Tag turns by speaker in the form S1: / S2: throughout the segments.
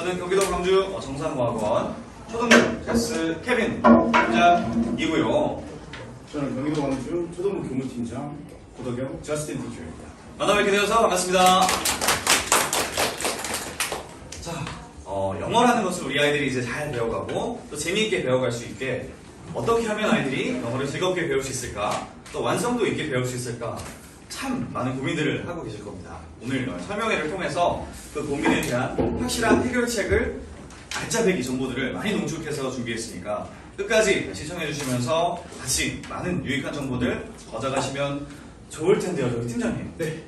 S1: 저는 경기도 광주 정상과학원 초등부 제스 케빈 팀장이고요.
S2: 저는 경기도 광주 초등부 교무팀장 고덕영 저스틴 티처입니다.
S1: 만나뵙게 되어서 반갑습니다. 자, 영어라는 것을 우리 아이들이 이제 잘 배워가고 또 재미있게 배워갈 수 있게 어떻게 하면 아이들이 영어를 즐겁게 배울 수 있을까, 또 완성도 있게 배울 수 있을까, 참 많은 고민들을 하고 계실 겁니다. 오늘 설명회를 통해서 그 고민에 대한 확실한 해결책을 알짜배기 정보들을 많이 농축해서 준비했으니까 끝까지 시청해 주시면서 같이 많은 유익한 정보들 얻어가시면 좋을 텐데요. 저희 팀장님,
S2: 네.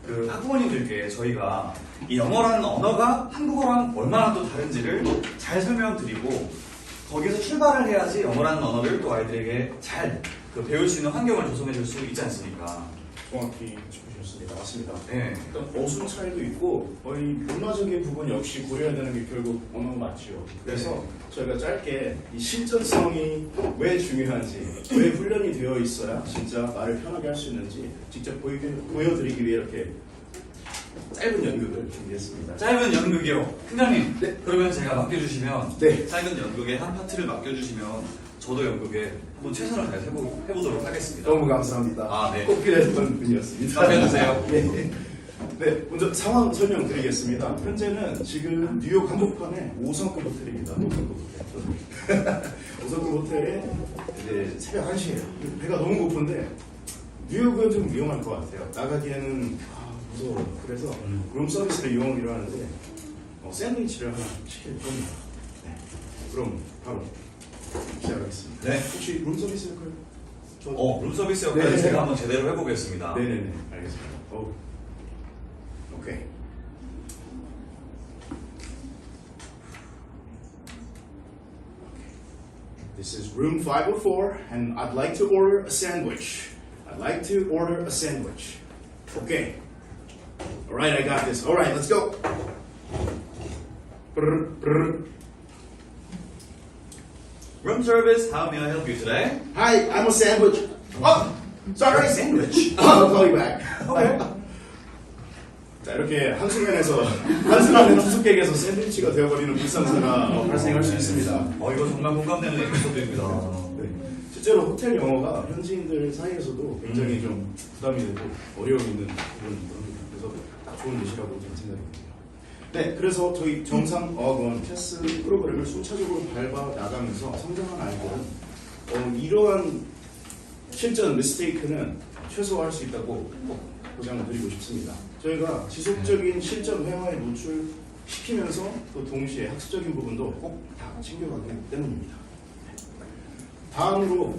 S1: 그 학부모님들께 저희가 이 영어라는 언어가 한국어랑 얼마나 또 다른지를 잘 설명드리고 거기서 출발을 해야지 영어라는 언어를 또 아이들에게 잘 배울 수 있는 환경을 조성해 줄 수 있지 않습니까?
S2: 정확히 짚으셨습니다. 맞습니다.
S1: 네.
S2: 일단 어순 차이도 있고 거의 문화적인 부분 역시 고려해야 되는 게 결국 언어가 맞죠. 그래서 저희가 짧게 이 실전성이 왜 중요한지, 왜 훈련이 되어 있어야 진짜 말을 편하게 할 수 있는지 직접 보여드리기 위해 이렇게 짧은 연극을 준비했습니다.
S1: 짧은 연극이요. 팀장님,
S2: 네.
S1: 그러면 제가 맡겨주시면
S2: 네.
S1: 짧은 연극의 한 파트를 맡겨주시면 저도 연극에 한번 최선을 다해서 해보도록 하겠습니다.
S2: 너무 감사합니다.
S1: 아, 네.
S2: 꼭 필요했던 분이었습니다.
S1: 답해주세요.
S2: 네. 네, 먼저 상황 설명드리겠습니다. 현재는 지금 뉴욕 한복판에 5성급 호텔입니다. 5성급 호텔에 이제 새벽 1시에요. 배가 너무 고픈데 뉴욕은 좀 위험할 것 같아요. 나가기에는 무서워요. 그래서 룸 서비스를 이용하기로 하는데 샌드위치를 하나 시킬 겁니다. 네. 그럼 바로 시작하겠습니다.
S1: 네.
S2: 혹시 룸 서비스 역할?
S1: 룸서비스 역할을
S2: 네.
S1: 제가 한번 제대로 해보겠습니다.
S2: 네네네, 알겠습니다. 오케이. This is room 504, and I'd like to order a sandwich. I'd like to order a sandwich. Okay. All right, I got this. All right, let's go. Brr, brr.
S1: Room service, how may I help you today?
S2: Hi, I'm a sandwich. Oh, sorry, sandwich. I'll call you back.
S1: Okay.
S2: 자, 이렇게 한순간에 투숙객에서 샌드위치가 되어버리는 불상사가 발생할 수 있습니다.
S1: 이거 정말 공감되는 에피소드입니다.
S2: 네. 실제로 호텔 영어가 현지인들 사이에서도 굉장히 좀 부담이 되고 어려움이 있는 부분입니다. 그래서 딱 좋은 예시라고 저는 생각이 듭니다. 네, 그래서 저희 정상어학원 체스 프로그램을 순차적으로 밟아 나가면서 성장한 아이들은 이러한 실전 미스테이크는 최소화할 수 있다고 꼭 보장을 드리고 싶습니다. 저희가 지속적인 실전 회화에 노출시키면서 또 동시에 학습적인 부분도 꼭 다 챙겨가기 때문입니다. 다음으로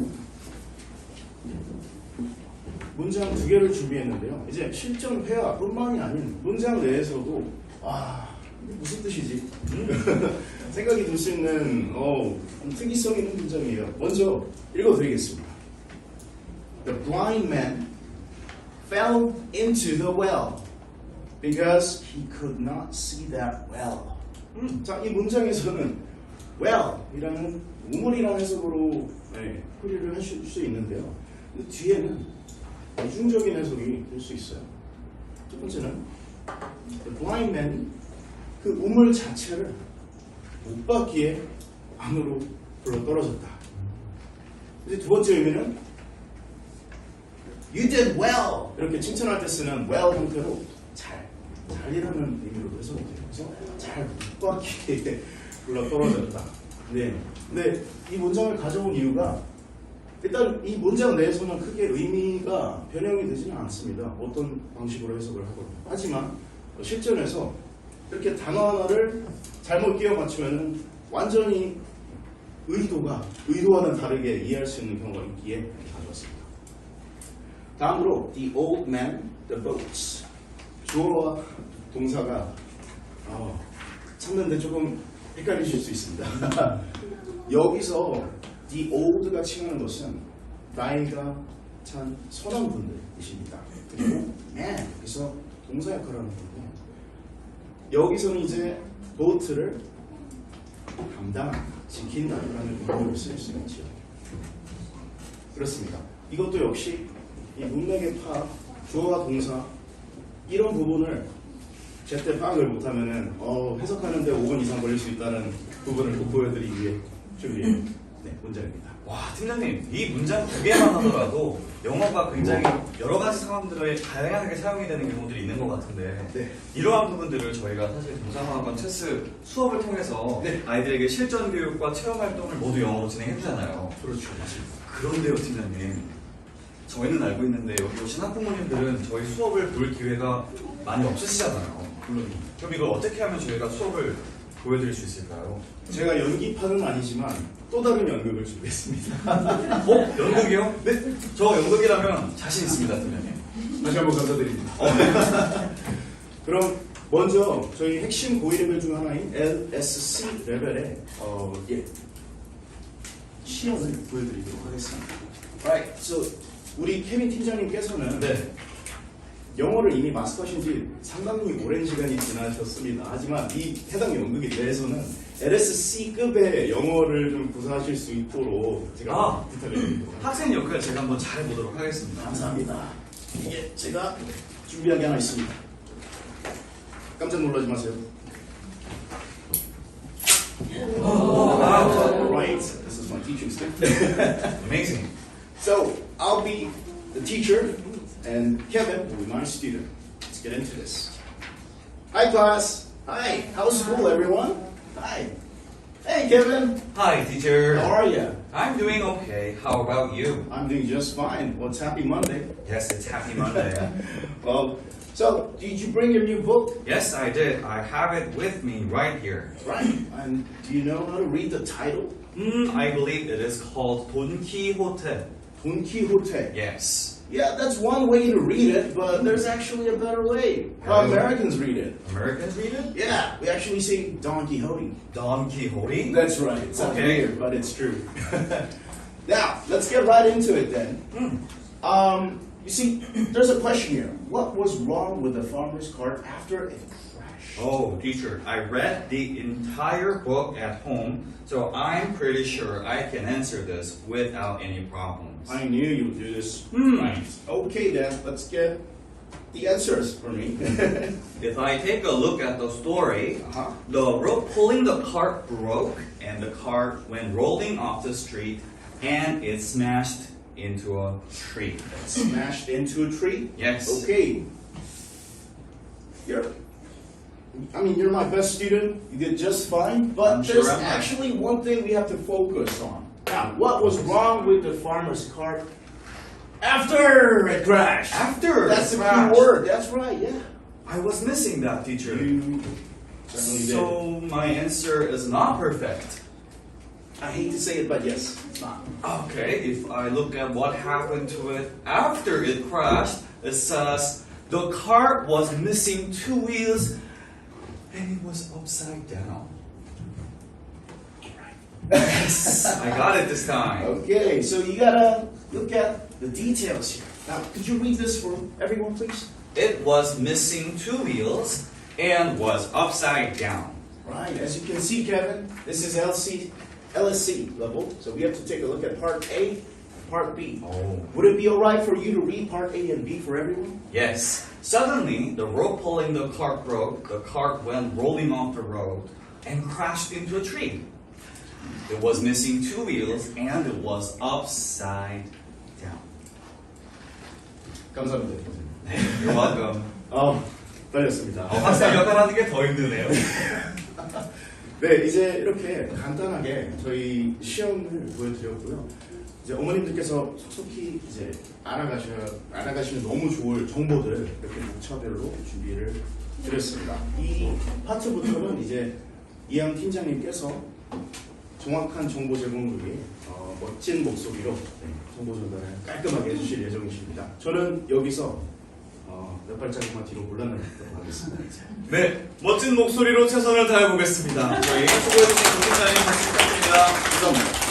S2: 문장 2개를 준비했는데요. 이제 실전 회화뿐만이 아닌 문장 내에서도 이게 무슨 뜻이지? 생각이 들 수 있는 특이성 있는 문장이에요. 먼저 읽어드리겠습니다. The blind man fell into the well because he could not see that well. 자, 이 문장에서는 well이라는 우물이라는 해석으로 풀이를 하실 수 있는데요. 근데 뒤에는 이중적인 해석이 될 수 있어요. 첫 번째는 the blind man, 그 우물 자체를 못 봤기에 안으로 굴러 떨어졌다. 이제 두 번째 의미는 You did well. 이렇게 칭찬할 때 쓰는 well 형태로 잘이라는 의미로 해석이 돼요. 그래서 잘 못 봤기에 굴러 떨어졌다. 네. 근데 이 문장을 가져온 이유가 일단 이 문장 내에서는 크게 의미가 변형이 되지는 않습니다. 어떤 방식으로 해석을 하거든요. 하지만 실전에서 이렇게 단어 하나를 잘못 끼워 맞추면 완전히 의도와는 다르게 이해할 수 있는 경우가 있기에 가져왔습니다. 다음으로 the old man, the boats. 주어와 동사가 찾는데 조금 헷갈리실 수 있습니다. 여기서 the old가 칭하는 것은 나이가 찬 선한 분들이십니다. 그리고 man, 여기서 동사 역할을 하는 거고 여기서는 이제 보트를 감당한다, 지킨다라는 의미로 쓸 수 있죠. 그렇습니다. 이것도 역시 이 문맥의 파악, 주어와 동사 이런 부분을 제때 파악을 못하면은 해석하는데 5분 이상 걸릴 수 있다는 부분을 꼭 보여드리기 위해 준비한 문장입니다.
S1: 와, 팀장님, 이 문장 2개만 하더라도 영어가 굉장히 여러 가지 상황들에 다양하게 사용이 되는 경우들이 있는 것 같은데
S2: 네.
S1: 이러한 부분들을 저희가 사실 동상학원 체스 수업을 통해서
S2: 네.
S1: 아이들에게 실전 교육과 체험 활동을 모두 영어로 진행해 주잖아요.
S2: 그렇죠, 맞습니다.
S1: 그런데요, 팀장님, 저희는 알고 있는데 여기 오신 학부모님들은 저희 수업을 볼 기회가 많이 없으시잖아요.
S2: 물론
S1: 그럼 이걸 어떻게 하면 저희가 수업을 보여드릴 수 있을까요?
S2: 제가 연기파는 아니지만 또 다른 연극을 준비했습니다.
S1: 연극이요? 네. 저 연극이라면 자신 있습니다, 팀장님.
S2: 다시 한번 감사드립니다. 그럼 먼저 저희 핵심 고위 레벨 중 하나인 LSC 레벨의 시연을 보여드리도록 하겠습니다. Right. So 우리 케빈 팀장님께서는
S1: 네.
S2: 영어를 이미 마스터하신 지 상당히 오랜 시간이 지나셨습니다. 하지만 이 해당 연극에 대해서는 LSC급의 영어를 좀 구사하실 수 있도록 제가 부탁을 드립니다.
S1: 학생 역할 제가 한번 잘해보도록 하겠습니다.
S2: 감사합니다. 이게 제가 준비한 게 하나 있습니다. 깜짝 놀라지 마세요. Right. This is my teaching stick.
S1: Amazing.
S2: So I'll be the teacher, and Kevin will be my student. Let's get into this. Hi, class. Hi. How's school, everyone? Hi. Hey, Kevin.
S1: Hi, teacher.
S2: How are you?
S1: I'm doing okay. How about you?
S2: I'm doing just fine. Well, it's Happy Monday.
S1: Yes, it's Happy Monday.
S2: Well, so did you bring your new book?
S1: Yes, I did. I have it with me right here.
S2: Right. And do you know how to read the title?
S1: I believe it is called Don Quixote.
S2: Don Quixote.
S1: Yes.
S2: Yeah, that's one way to read it, but there's actually a better way. How
S1: Really?
S2: Americans read it.
S1: Americans read it?
S2: Yeah, we actually say Don Quixote.
S1: Don Quixote?
S2: That's right. It's
S1: Okay.
S2: weird, but it's true. Now, let's get right into it then. You see, there's a question here. What was wrong with the farmer's cart after it crashed?
S1: Oh, teacher, I read the entire book at home, so I'm pretty sure I can answer this without any problems.
S2: I knew you would do this.
S1: Right.
S2: Okay then, let's get the answers for me.
S1: If I take a look at the story,
S2: Uh-huh.
S1: the rope pulling the cart broke, and the cart went rolling off the street, and it smashed into a tree.
S2: Smashed into a tree?
S1: Yes.
S2: Okay. You're my best student. You did just fine. But
S1: I'm sure
S2: there's
S1: I'm not.
S2: actually one thing we have to focus on. Now, what was wrong with the farmer's cart after it crashed?
S1: After
S2: That's
S1: it
S2: the
S1: crashed.
S2: key word. That's right, yeah.
S1: I was missing that, teacher.
S2: You certainly did.
S1: So my answer is not perfect.
S2: I hate to say it, but yes, it's not.
S1: Okay, if I look at what happened to it after it crashed, it says the cart was missing 2 wheels and it was upside down. Yes, I got it this time.
S2: Okay, so you gotta look at the details here. Now, could you read this for everyone, please?
S1: It was missing 2 wheels and was upside down.
S2: Right, as you can see, Kevin, this is LSC level, so we have to take a look at part A and part B.
S1: Oh.
S2: Would it be alright for you to read part A and B for everyone?
S1: Yes. Suddenly, the rope pulling the cart broke, the cart went rolling off the road, and crashed into a tree. It was missing 2 wheels, and it was upside down.
S2: 감사합니다.
S1: You're welcome.
S2: 떨렸습니다.
S1: 학생 역할하는 게 더 힘드네요.
S2: 네, 이제 이렇게 간단하게 저희 시험을 보여드렸고요. 이제 어머님들께서 속속히 이제 알아가시면 너무 좋을 정보들 이렇게 목차별로 준비를 드렸습니다. 이 파트부터는 이제 이양 팀장님께서 정확한 정보 제공을 위해 멋진 목소리로 정보 전달을 깔끔하게 해주실 예정이십니다. 저는 여기서 몇 발자국만 뒤로 물러나도록 하겠습니다.
S1: 네, 멋진 목소리로 최선을 다해보겠습니다. 저희 수고해주신 교수님님 다시 부탁드립니다.
S2: 감사합니다.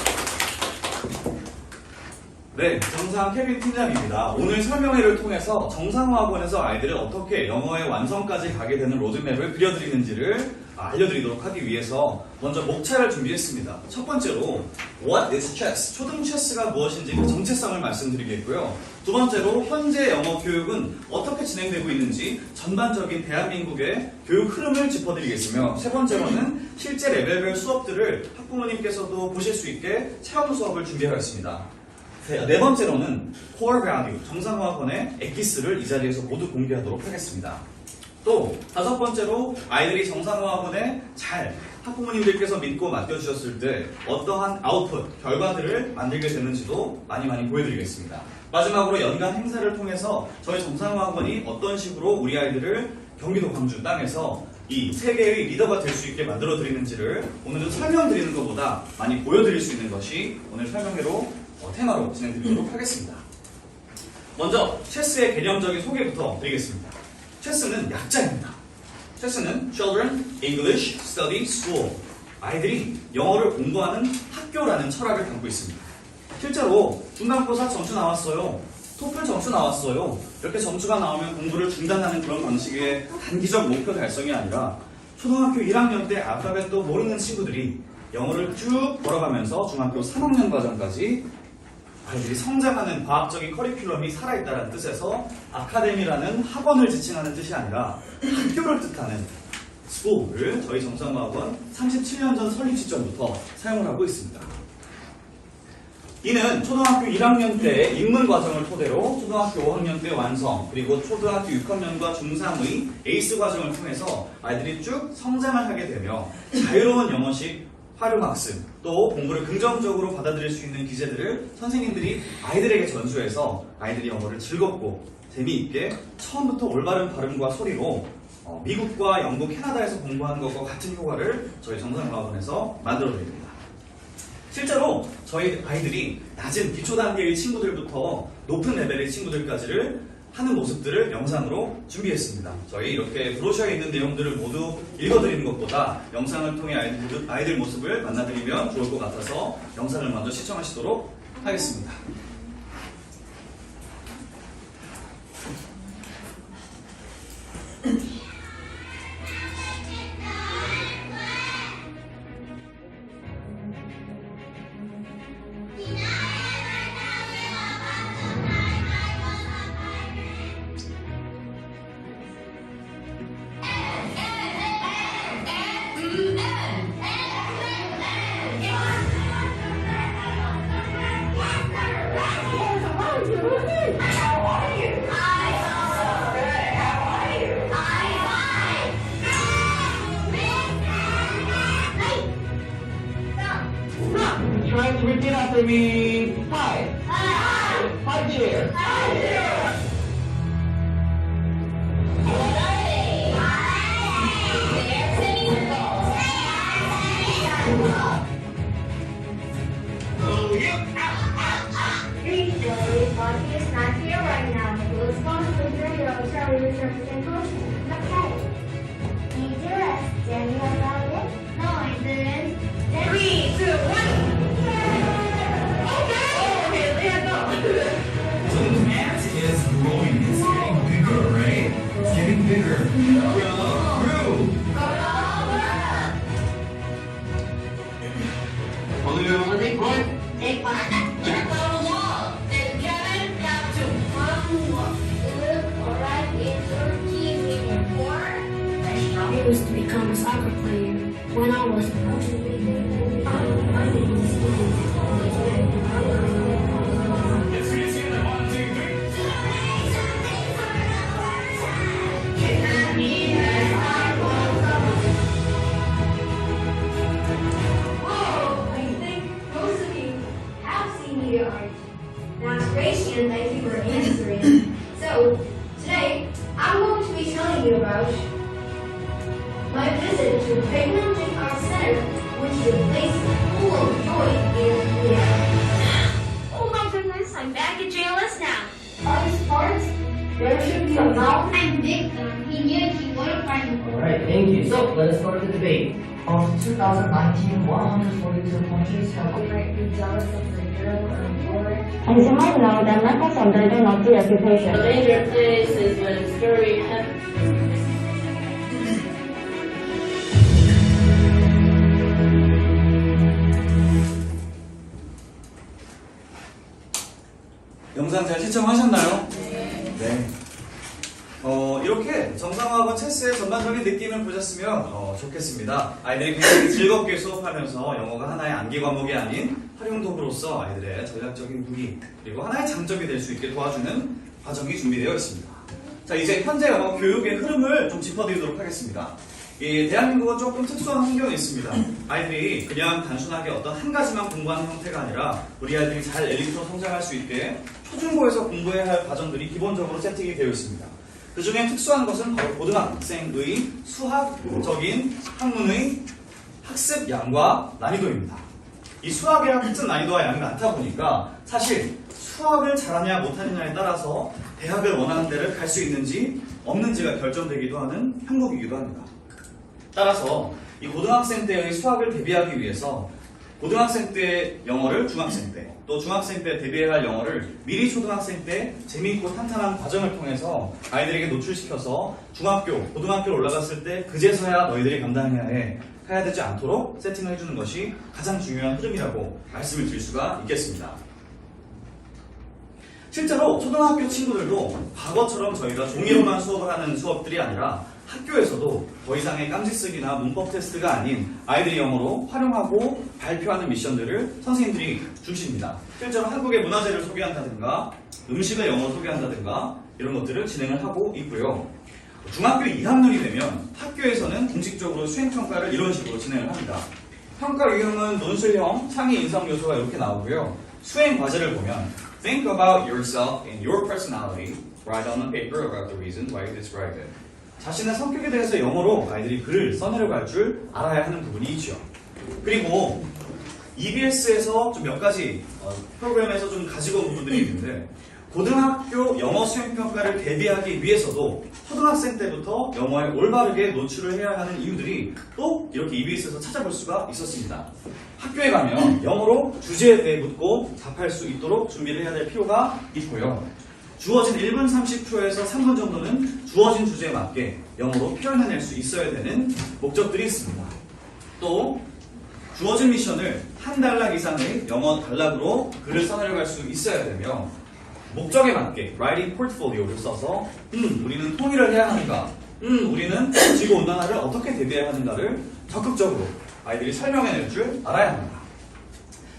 S1: 네, 정상 케빈 팀장입니다. 오늘 설명회를 통해서 정상화학원에서 아이들을 어떻게 영어의 완성까지 가게 되는 로드맵을 그려드리는지를 알려드리도록 하기 위해서 먼저 목차를 준비했습니다. 첫 번째로 What is chess? 초등 체스가 무엇인지 그 정체성을 말씀드리겠고요. 두 번째로 현재 영어 교육은 어떻게 진행되고 있는지 전반적인 대한민국의 교육 흐름을 짚어드리겠으며 세 번째로는 실제 레벨별 수업들을 학부모님께서도 보실 수 있게 체험 수업을 준비하였습니다. 네 번째로는 Core Value, 정상화학원의 엑기스를 이 자리에서 모두 공개하도록 하겠습니다. 또 다섯 번째로 아이들이 정상화학원에 잘 학부모님들께서 믿고 맡겨주셨을 때 어떠한 아웃풋, 결과들을 만들게 되는지도 많이 보여드리겠습니다. 마지막으로 연간 행사를 통해서 저희 정상화학원이 어떤 식으로 우리 아이들을 경기도 광주 땅에서 이 세계의 리더가 될 수 있게 만들어 드리는지를 오늘은 설명드리는 것보다 많이 보여드릴 수 있는 것이 오늘 설명회로 테마로 진행드리도록 하겠습니다. 먼저 체스의 개념적인 소개부터 드리겠습니다. 체스는 약자입니다. 체스는 Children English Study School, 아이들이 영어를 공부하는 학교라는 철학을 담고 있습니다. 실제로 중간고사 점수 나왔어요, 토플 점수 나왔어요, 이렇게 점수가 나오면 공부를 중단하는 그런 방식의 단기적 목표 달성이 아니라 초등학교 1학년 때 알파벳도 모르는 친구들이 영어를 쭉 걸어가면서 중학교 3학년 과정까지 아이들이 성장하는 과학적인 커리큘럼이 살아있다는 뜻에서 아카데미라는 학원을 지칭하는 뜻이 아니라 학교를 뜻하는 스쿨을 저희 정상화학원 37년 전 설립 시점부터 사용을 하고 있습니다. 이는 초등학교 1학년 때 입문 과정을 토대로 초등학교 5학년 때 완성, 그리고 초등학교 6학년과 중3의 에이스 과정을 통해서 아이들이 쭉 성장을 하게 되며 자유로운 영어식 활용학습, 또 공부를 긍정적으로 받아들일 수 있는 기제들을 선생님들이 아이들에게 전수해서 아이들이 영어를 즐겁고 재미있게 처음부터 올바른 발음과 소리로 미국과 영국, 캐나다에서 공부하는 것과 같은 효과를 저희 정상화학원에서 만들어드립니다. 실제로 저희 아이들이 낮은 기초 단계의 친구들부터 높은 레벨의 친구들까지를 하는 모습들을 영상으로 준비했습니다. 저희 이렇게 브로셔에 있는 내용들을 모두 읽어드리는 것보다 영상을 통해 아이들 모습을 만나드리면 좋을 것 같아서 영상을 먼저 시청하시도록 하겠습니다.
S3: Try to repeat after me. Hi. Hi, chair.
S4: Please, Joey, Bobby is not here right now. We'll respond to the video, shall we represent caution? Okay. Did you ask Daniel about it? No, I didn't. 3, 2, 1.
S5: So the ant is growing. It's getting bigger, right? It's getting bigger. Grow.
S3: Take one.
S4: Take one. Check on the wall. Then Kevin got to one walk. Alright, it's your key in your four.
S6: I used to become a soccer player when I was
S5: Let's get it. 1, 2, 3.
S4: Oh, I think most of you have seen media art. That's great, Shannon. Thank you for answering. So, today, I'm going to be telling you about my visit to Pregnant Art Center, which is a place full of joy and reality.
S6: Oh my goodness, I'm back at JLS now.
S4: On this part, there should be a mountain. I'm Victor. He knew he would find the
S7: Alright, thank you. So, let us start the debate. Of 2019, 142 countries have
S4: might be jealous of the girl on board.
S6: As you might know, that medical center do not do occupation.
S8: The danger place is when it's very heavy.
S1: 영상 잘 시청하셨나요? 네. 이렇게 정상화하고 체스의 전반적인 느낌을 보셨으면 좋겠습니다. 아이들이 굉장히 즐겁게 수업하면서 영어가 하나의 암기 과목이 아닌 활용 도구로서 아이들의 전략적인 무기 그리고 하나의 장점이 될 수 있게 도와주는 과정이 준비되어 있습니다. 자, 이제 현재 영어 교육의 흐름을 좀 짚어드리도록 하겠습니다. 이 대한민국은 조금 특수한 환경이 있습니다. 아이들이 그냥 단순하게 어떤 한 가지만 공부하는 형태가 아니라 우리 아이들이 잘 엘리트로 성장할 수 있게 초중고에서 공부해야 할 과정들이 기본적으로 세팅이 되어 있습니다. 그 중에 특수한 것은 바로 고등학생의 수학적인 학문의 학습 양과 난이도입니다. 이 수학의 학습 난이도와 양이 많다 보니까 사실 수학을 잘하냐 못하느냐에 따라서 대학을 원하는 데를 갈 수 있는지 없는지가 결정되기도 하는 형국이기도 합니다. 따라서 이 고등학생 때의 수학을 대비하기 위해서 고등학생 때 영어를 중학생 때, 또 중학생 때 대비해야 할 영어를 미리 초등학생 때 재미있고 탄탄한 과정을 통해서 아이들에게 노출시켜서 고등학교로 올라갔을 때 그제서야 너희들이 감당해야 해야 되지 않도록 세팅을 해주는 것이 가장 중요한 흐름이라고 말씀을 드릴 수가 있겠습니다. 실제로 초등학교 친구들도 과거처럼 저희가 종이로만 수업을 하는 수업들이 아니라 학교에서도 더 이상의 깜지쓰기나 문법 테스트가 아닌 아이들이 영어로 활용하고 발표하는 미션들을 선생님들이 주십니다. 실제로 한국의 문화재를 소개한다든가 음식을 영어로 소개한다든가 이런 것들을 진행을 하고 있고요. 중학교 2학년이 되면 학교에서는 공식적으로 수행평가를 이런 식으로 진행을 합니다. 평가 유형은 논술형, 창의 인성 요소가 이렇게 나오고요. 수행 과제를 보면 Think about yourself and your personality. Write on a paper about the reasons why you describe it. 자신의 성격에 대해서 영어로 아이들이 글을 써내려갈 줄 알아야 하는 부분이 있죠. 그리고 EBS에서 좀 몇 가지 프로그램에서 좀 가지고 온 부분들이 있는데 고등학교 영어 수행평가를 대비하기 위해서도 초등학생 때부터 영어에 올바르게 노출을 해야 하는 이유들이 또 이렇게 EBS에서 찾아볼 수가 있었습니다. 학교에 가면 영어로 주제에 대해 묻고 답할 수 있도록 준비를 해야 될 필요가 있고요. 주어진 1분 30초에서 3분 정도는 주어진 주제에 맞게 영어로 표현해낼 수 있어야 되는 목적들이 있습니다. 또 주어진 미션을 한 단락 이상의 영어 단락으로 글을 써내려갈 수 있어야 되며 목적에 맞게 writing portfolio를 써서 우리는 통일을 해야 하는가 우리는 지구온난화를 어떻게 대비해야 하는가를 적극적으로 아이들이 설명해낼 줄 알아야 합니다.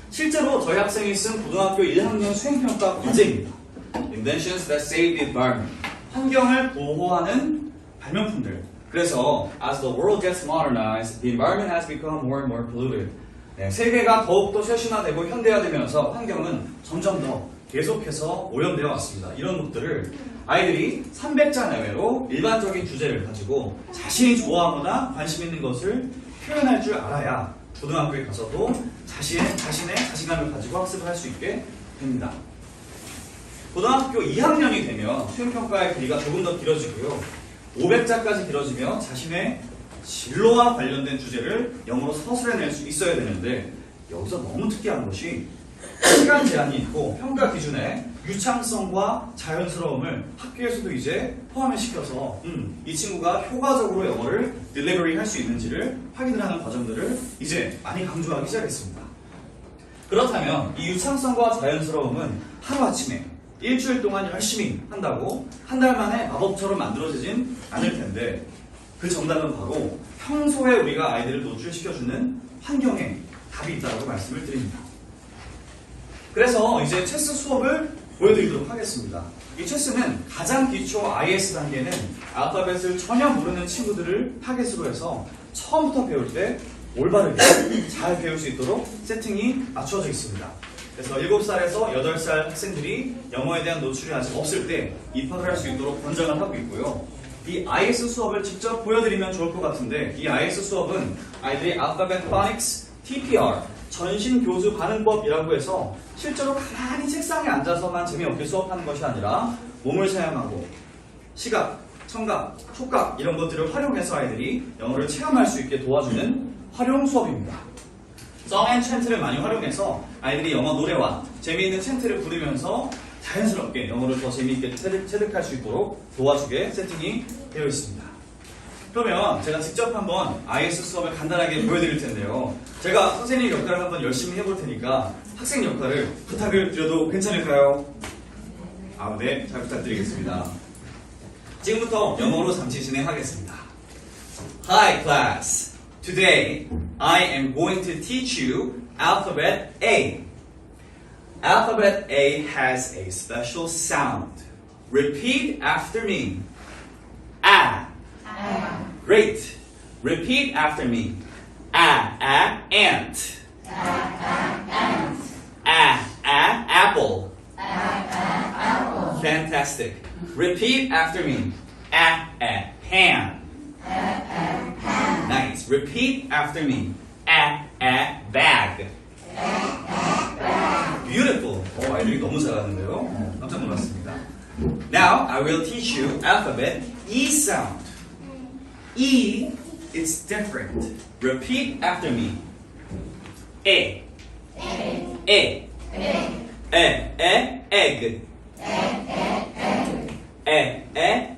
S1: 실제로 저희 학생이 쓴 고등학교 1학년 수행평가 과제입니다. Inventions that save the environment. 환경을 보호하는 발명품들. 그래서 as the world gets modernized, the environment has become more and more polluted. 네, 세계가 더욱더 쇄신화되고 현대화되면서 환경은 점점 더 계속해서 오염되어 왔습니다. 이런 것들을 아이들이 300자 내외로 일반적인 주제를 가지고 자신이 좋아하거나 관심 있는 것을 표현할 줄 알아야 고등학교에 가서도 자신의 자신감을 가지고 학습을 할 수 있게 됩니다. 고등학교 2학년이 되면 수행평가의 길이가 조금 더 길어지고요. 500자까지 길어지며 자신의 진로와 관련된 주제를 영어로 서술해낼 수 있어야 되는데 여기서 너무 특이한 것이 시간 제한이 있고 평가 기준에 유창성과 자연스러움을 학교에서도 이제 포함을 시켜서 이 친구가 효과적으로 영어를 딜리버리 할 수 있는지를 확인을 하는 과정들을 이제 많이 강조하기 시작했습니다. 그렇다면 이 유창성과 자연스러움은 하루아침에 일주일 동안 열심히 한다고 한 달 만에 마법처럼 만들어지진 않을 텐데 그 정답은 바로 평소에 우리가 아이들을 노출시켜주는 환경에 답이 있다고 말씀을 드립니다. 그래서 이제 체스 수업을 보여드리도록 하겠습니다. 이 체스는 가장 기초 IS 단계는 알파벳을 전혀 모르는 친구들을 타겟으로 해서 처음부터 배울 때 올바르게 잘 배울 수 있도록 세팅이 맞춰져 있습니다. 그래서 7살에서 8살 학생들이 영어에 대한 노출이 아직 없을 때 입학을 할 수 있도록 권장을 하고 있고요. 이 IS 수업을 직접 보여드리면 좋을 것 같은데 이 IS 수업은 아이들이 알파벳 포닉스 TPR 전신 교수 반응법이라고 해서 실제로 가만히 책상에 앉아서만 재미없게 수업하는 것이 아니라 몸을 사용하고 시각, 청각, 촉각 이런 것들을 활용해서 아이들이 영어를 체험할 수 있게 도와주는 활용 수업입니다. 송 앤 챈트를 많이 활용해서 아이들이 영어 노래와 재미있는 챈트를 부르면서 자연스럽게 영어를 더 재미있게 체득할 수 있도록 도와주게 세팅이 되어 있습니다. 그러면 제가 직접 한번 IS 수업을 간단하게 보여드릴 텐데요. 제가 선생님 역할을 한번 열심히 해볼 테니까 학생 역할을 부탁을 드려도 괜찮을까요? 네, 잘 부탁드리겠습니다. 지금부터 영어로 잠시 진행하겠습니다. Hi class. Today I am going to teach you alphabet A. Alphabet A has a special sound. Repeat after me. A. Great. Repeat after me. Ant. Apple. Fantastic. Repeat after me. Pan. Nice. Repeat after me. Bag. Beautiful. 아이들이 너무 잘하는데요. 깜짝 놀랐습니다. Now I will teach you alphabet E sound. E is different. Repeat after me. Egg. Egg.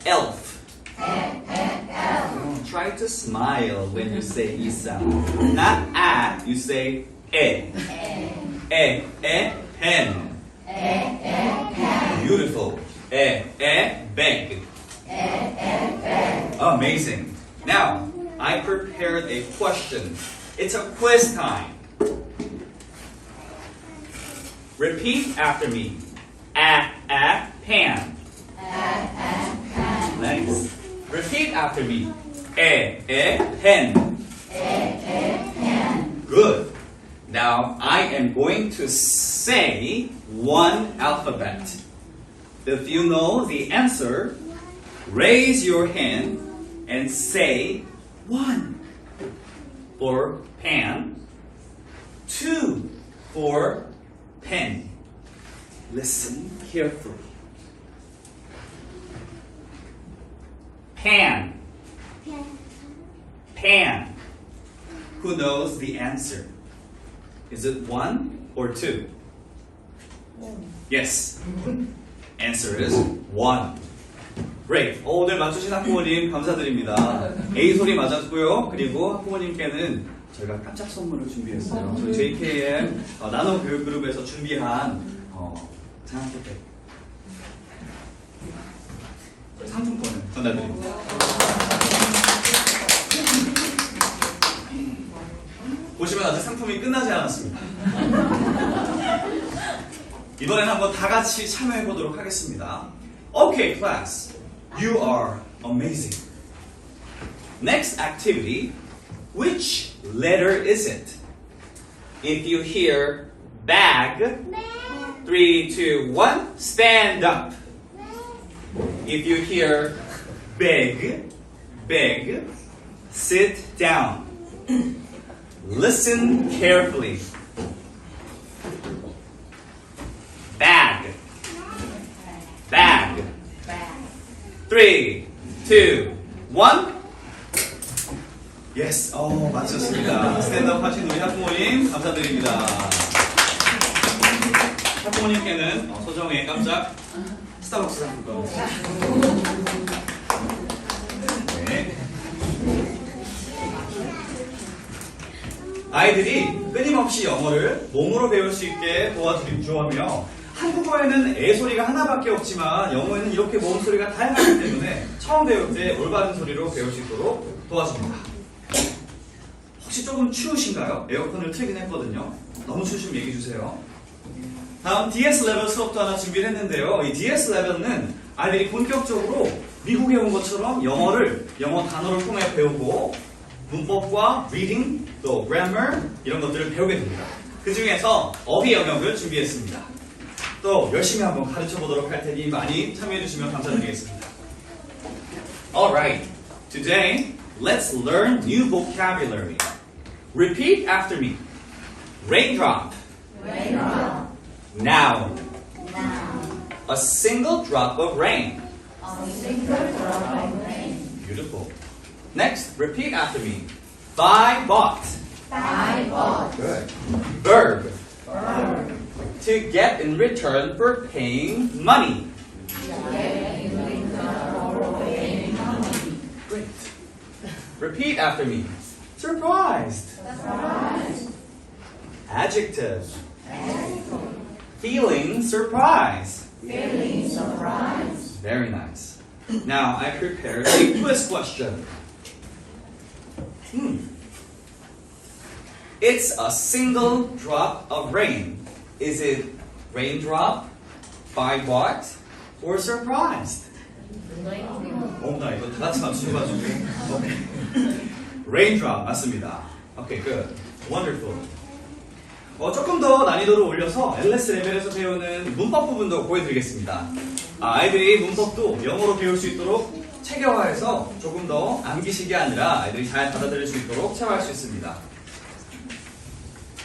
S1: Elf. Try to smile when you say E sound. Not a, you say e. Pen. Beautiful. Bag. Amazing. Now, I prepared a question. It's a quiz time. Repeat after me. Pan. Nice. Repeat after me. Pen. Good. Now I am going to say one alphabet. If you know the answer, raise your hand and say 1 for pan, 2 for pen. Listen carefully. Pan. Pan. Who knows the answer? Is it 1 or 2? Yes. Answer is 1. Great. 오늘 맞추신 학부모님 감사드립니다. A 소리 맞았고요. 그리고 학부모님께는 저희가 깜짝 선물을 준비했어요. 저희 JKM 나노 교육 그룹에서 준비한 장학금백 상품권을 전달드립니다. 보시면 아직 상품이 끝나지 않았습니다. 이번엔 한번 다 같이 참여해 보도록 하겠습니다. Okay, class, you are amazing. Next activity, which letter is it? If you hear bag, 3, 2, 1, stand up. If you hear big, sit down. Listen carefully. Bag. 3, 2, 1. Yes. 맞췄습니다. 스탠드업 하신 우리 학부모님 감사드립니다. 학부모님께는 소정의 깜짝 스타벅스 상품권. 네. 아이들이 끊임없이 영어를 몸으로 배울 수 있게 도와주하며 한국어에는 애 소리가 하나밖에 없지만 영어에는 이렇게 모음 소리가 다양하기 때문에 처음 배울 때 올바른 소리로 배울 수 있도록 도와줍니다. 혹시 조금 추우신가요? 에어컨을 틀긴 했거든요. 너무 추우시면 얘기해 주세요. 다음 DS 레벨 수업도 하나 준비를 했는데요. 이 DS 레벨은 아이들이 본격적으로 미국에 온 것처럼 영어 단어를 통해 배우고 문법과 reading, 또 grammar 이런 것들을 배우게 됩니다. 그 중에서 어휘 영역을 준비했습니다. 또 열심히 한번 가르쳐 보도록 할 테니 많이 참여해 주시면 감사드리겠습니다. Alright, today let's learn new vocabulary. Repeat after me. Raindrop. Noun. A single drop of rain. Beautiful. Next, repeat after me. Buy, bought. Good. Verb. To get in return for paying money. Great. Repeat after me. Surprised. Adjective. Feeling surprise.
S4: Feeling surprised.
S1: Very nice. Now I prepared a quiz question. It's a single drop of rain. Is it raindrop, by what, or surprised? 나 이거 다 같이 맞추셔가지고. 오케이. Raindrop 맞습니다. 오케이, good. Wonderful. 조금 더 난이도를 올려서 LS 레벨에서 배우는 문법 부분도 보여드리겠습니다. 아이들이 문법도 영어로 배울 수 있도록 체계화해서 조금 더 암기식이 아니라 아이들이 잘 받아들일 수 있도록 체화할 수 있습니다.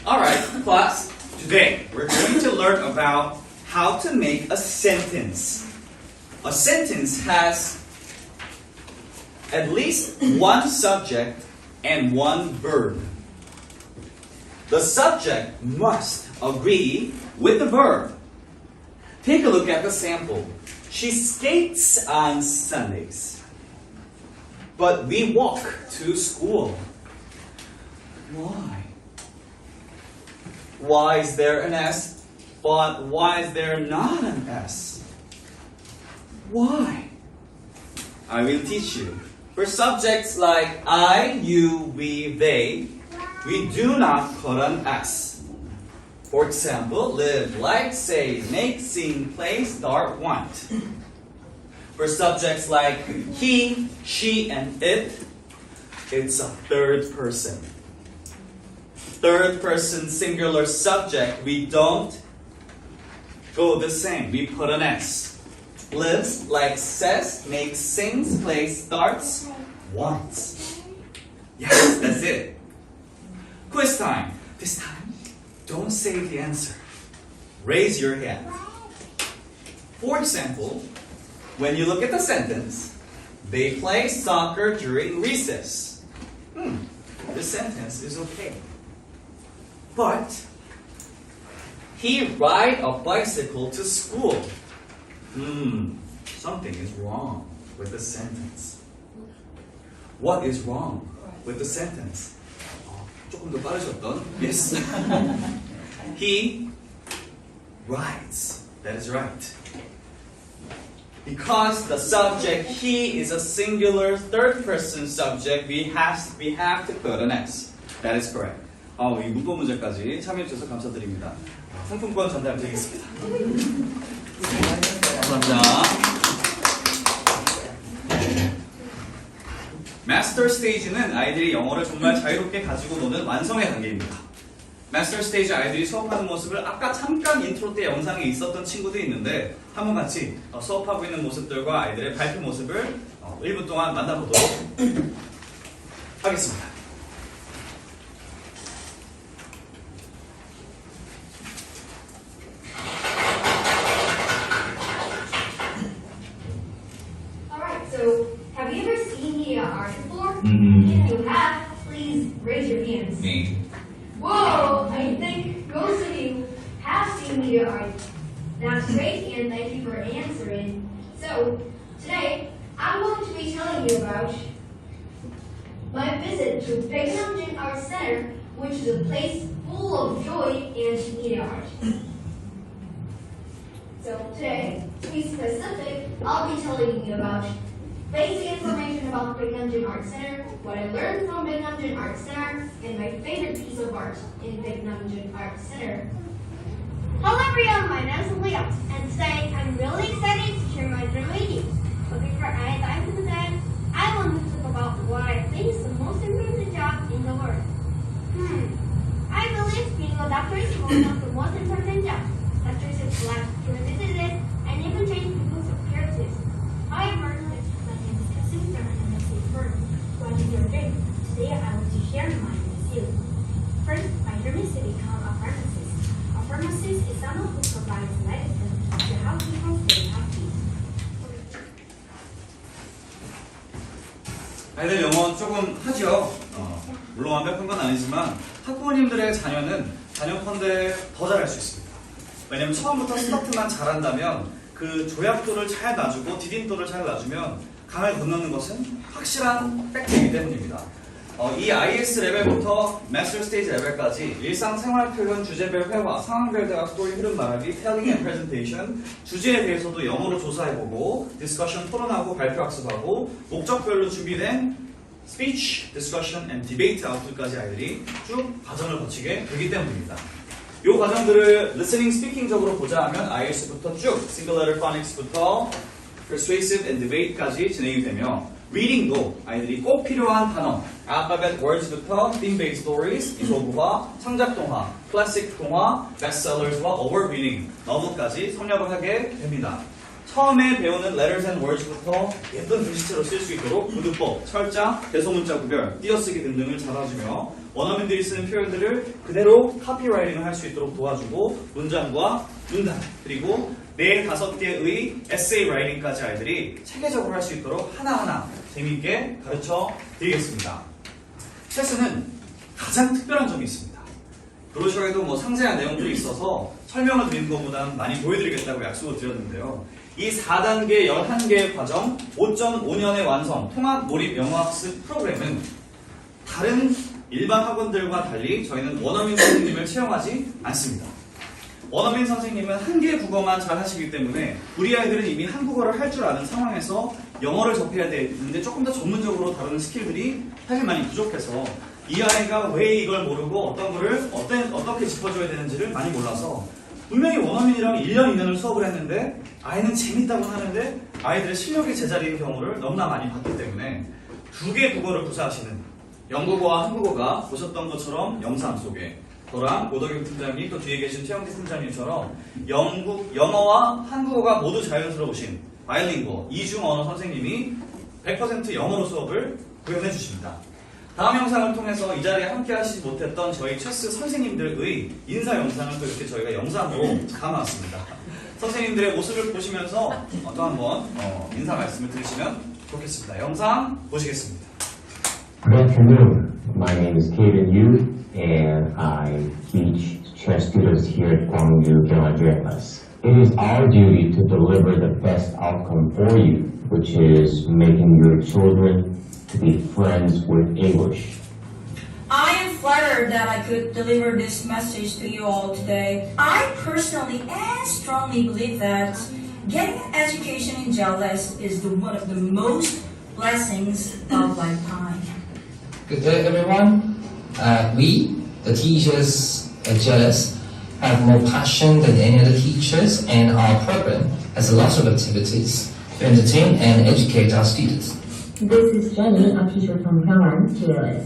S1: Alright, class. Today we're going to learn about how to make a sentence. A sentence has at least one subject and one verb. The subject must agree with the verb. Take a look at the sample. She skates on Sundays, but we walk to school. Why? Why is there an S, but why is there not an S? Why? I will teach you. For subjects like I, you, we, they, we do not put an S. For example, live, like, say, make, sing, play, start, want. For subjects like he, she, and it, it's a third person. Third person singular subject, we don't go the same. We put an S. Lives, like, says, makes, sings, plays, starts, wants. Yes, that's it. Quiz time. This time, don't say the answer. Raise your hand. For example, when you look at the sentence, they play soccer during recess. The sentence is okay. But he ride a bicycle to school. Something is wrong with the sentence. What is wrong with the sentence? 조금 더 빠르셨던? Yes. He rides. That is right. Because the subject he is a singular third person subject, we have to put an S. That is correct. 이 문법 문제까지 참여해주셔서 감사드립니다. 상품권 전달드리겠습니다. 감사합니다. 마스터 스테이지는 아이들이 영어를 정말 자유롭게 가지고 노는 완성의 단계입니다. 마스터 스테이지 아이들이 수업하는 모습을 아까 잠깐 인트로 때 영상에 있었던 친구도 있는데 한번 같이 수업하고 있는 모습들과 아이들의 발표 모습을 1분 동안 만나보도록 하겠습니다.
S4: Alright, so have you ever seen the art before? If you have, please raise your hands.
S5: Me.
S4: Whoa, I think most of you have seen the art. That's great, and thank you for answering. So, today, I'm going to be telling you about my visit to Baekhyunjin Art Center, which is a place full of joy and media art. So today, to be specific, I'll be telling you about basic information about Baekhyunjin Art Center, what I learned from Baekhyunjin Art Center, and my favorite piece of art in Baekhyunjin Art Center.
S8: Hello everyone, my name is Leo, and today I'm really excited to share my dream with you. But before I dive into that, I want to talk about what I think is the most important job in the world. I believe being a doctor is one of the most important jobs. Doctors save lives, cure diseases, and even change people's appearances. However, let's explain in a simpler and messy word. What is your dream? Today I want to share mine with you. First, my dream is to become a pharmacist. A pharmacist is someone who provides medicine to help people stay healthy.
S1: 아이들 영어 조금 하죠. 물론 완벽한 건 아니지만 학부모님들의 자녀는 자녀컨대 더 잘할 수 있습니다. 왜냐면 처음부터 스타트만 잘한다면 그 조약도를 잘 놔주고 디딤돌을 잘 놔주면 강을 건너는 것은 확실한 팩트이기 때문입니다. 이 IS 레벨부터 마스터 스테이지 레벨까지 일상생활 표현, 주제별 회화, 상황별 대화, 스토리, 흐름 말하기, 텔링 앤 프레젠테이션, 주제에 대해서도 영어로 조사해보고, 디스커션 토론하고, 발표 학습하고, 목적별로 준비된 스피치, 디스커션 앤 디베이트 아웃풋까지 아이들이 쭉 과정을 거치게 되기 때문입니다. 이 과정들을 listening, speaking적으로 보자 하면 IELTS부터 쭉 single letter phonics부터 persuasive and debate까지 진행이 되며 reading도 아이들이 꼭 필요한 단어 alphabet words부터 theme-based stories, 이소부화, 창작동화, 클래식 동화, bestsellers와 award winning, novel까지 섭렵을 하게 됩니다. 처음에 배우는 letters and words부터 예쁜 글씨체로 쓸 수 있도록 구두법, 철자, 대소문자 구별, 띄어쓰기 등등을 잡아주며 원어민들이 쓰는 표현들을 그대로 카피라이팅을 할 수 있도록 도와주고 문장과 문단 그리고 4-5개의 에세이 라이팅까지 아이들이 체계적으로 할 수 있도록 하나하나 재미있게 가르쳐 드리겠습니다. 체스는 가장 특별한 점이 있습니다. 브로셔에도 뭐 상세한 내용들이 있어서 설명을 드리는 것보다는 많이 보여드리겠다고 약속을 드렸는데요. 이 4단계 11개의 과정 5.5년의 완성 통합 몰입 영어학습 프로그램은 다른 일반 학원들과 달리 저희는 원어민 선생님을 채용하지 않습니다. 원어민 선생님은 한 개의 국어만 잘 하시기 때문에 우리 아이들은 이미 한국어를 할 줄 아는 상황에서 영어를 접해야 되는데 조금 더 전문적으로 다루는 스킬들이 사실 많이 부족해서 이 아이가 왜 이걸 모르고 어떤 거를 어떻게 짚어줘야 되는지를 많이 몰라서 분명히 원어민이랑 1년 2년을 수업을 했는데 아이는 재밌다고 하는데 아이들의 실력이 제자리인 경우를 너무나 많이 봤기 때문에 2개의 국어를 구사하시는 영국어와 한국어가 보셨던 것처럼 영상 속에 저랑 오덕영 팀장님 또 뒤에 계신 최영기 팀장님처럼 영어와 한국어가 모두 자연스러우신 바이링거 이중 언어 선생님이 100% 영어로 수업을 구현해 주십니다. 다음 영상을 통해서 이 자리에 함께 하시지 못했던 저희 체스 선생님들의 인사 영상을 또 이렇게 저희가 영상으로 담아왔습니다. 선생님들의 모습을 보시면서 또 한번 인사 말씀을 들으시면 좋겠습니다. 영상 보시겠습니다.
S9: Good afternoon. My name is Kaden Yu, and I teach chess students here at Gwangju Gyeongju. It is our duty to deliver the best outcome for you, which is making your children to be friends with English.
S10: I am flattered that I could deliver this message to you all today. I personally and strongly believe that getting an education in JLS is one of the most blessings of lifetime.
S11: Good day, everyone. We, the teachers at JLS, have more passion than any other teachers, and our program has lots of activities to entertain and educate our students.
S6: This is Jenny, a teacher from Gyeongwon, JLS.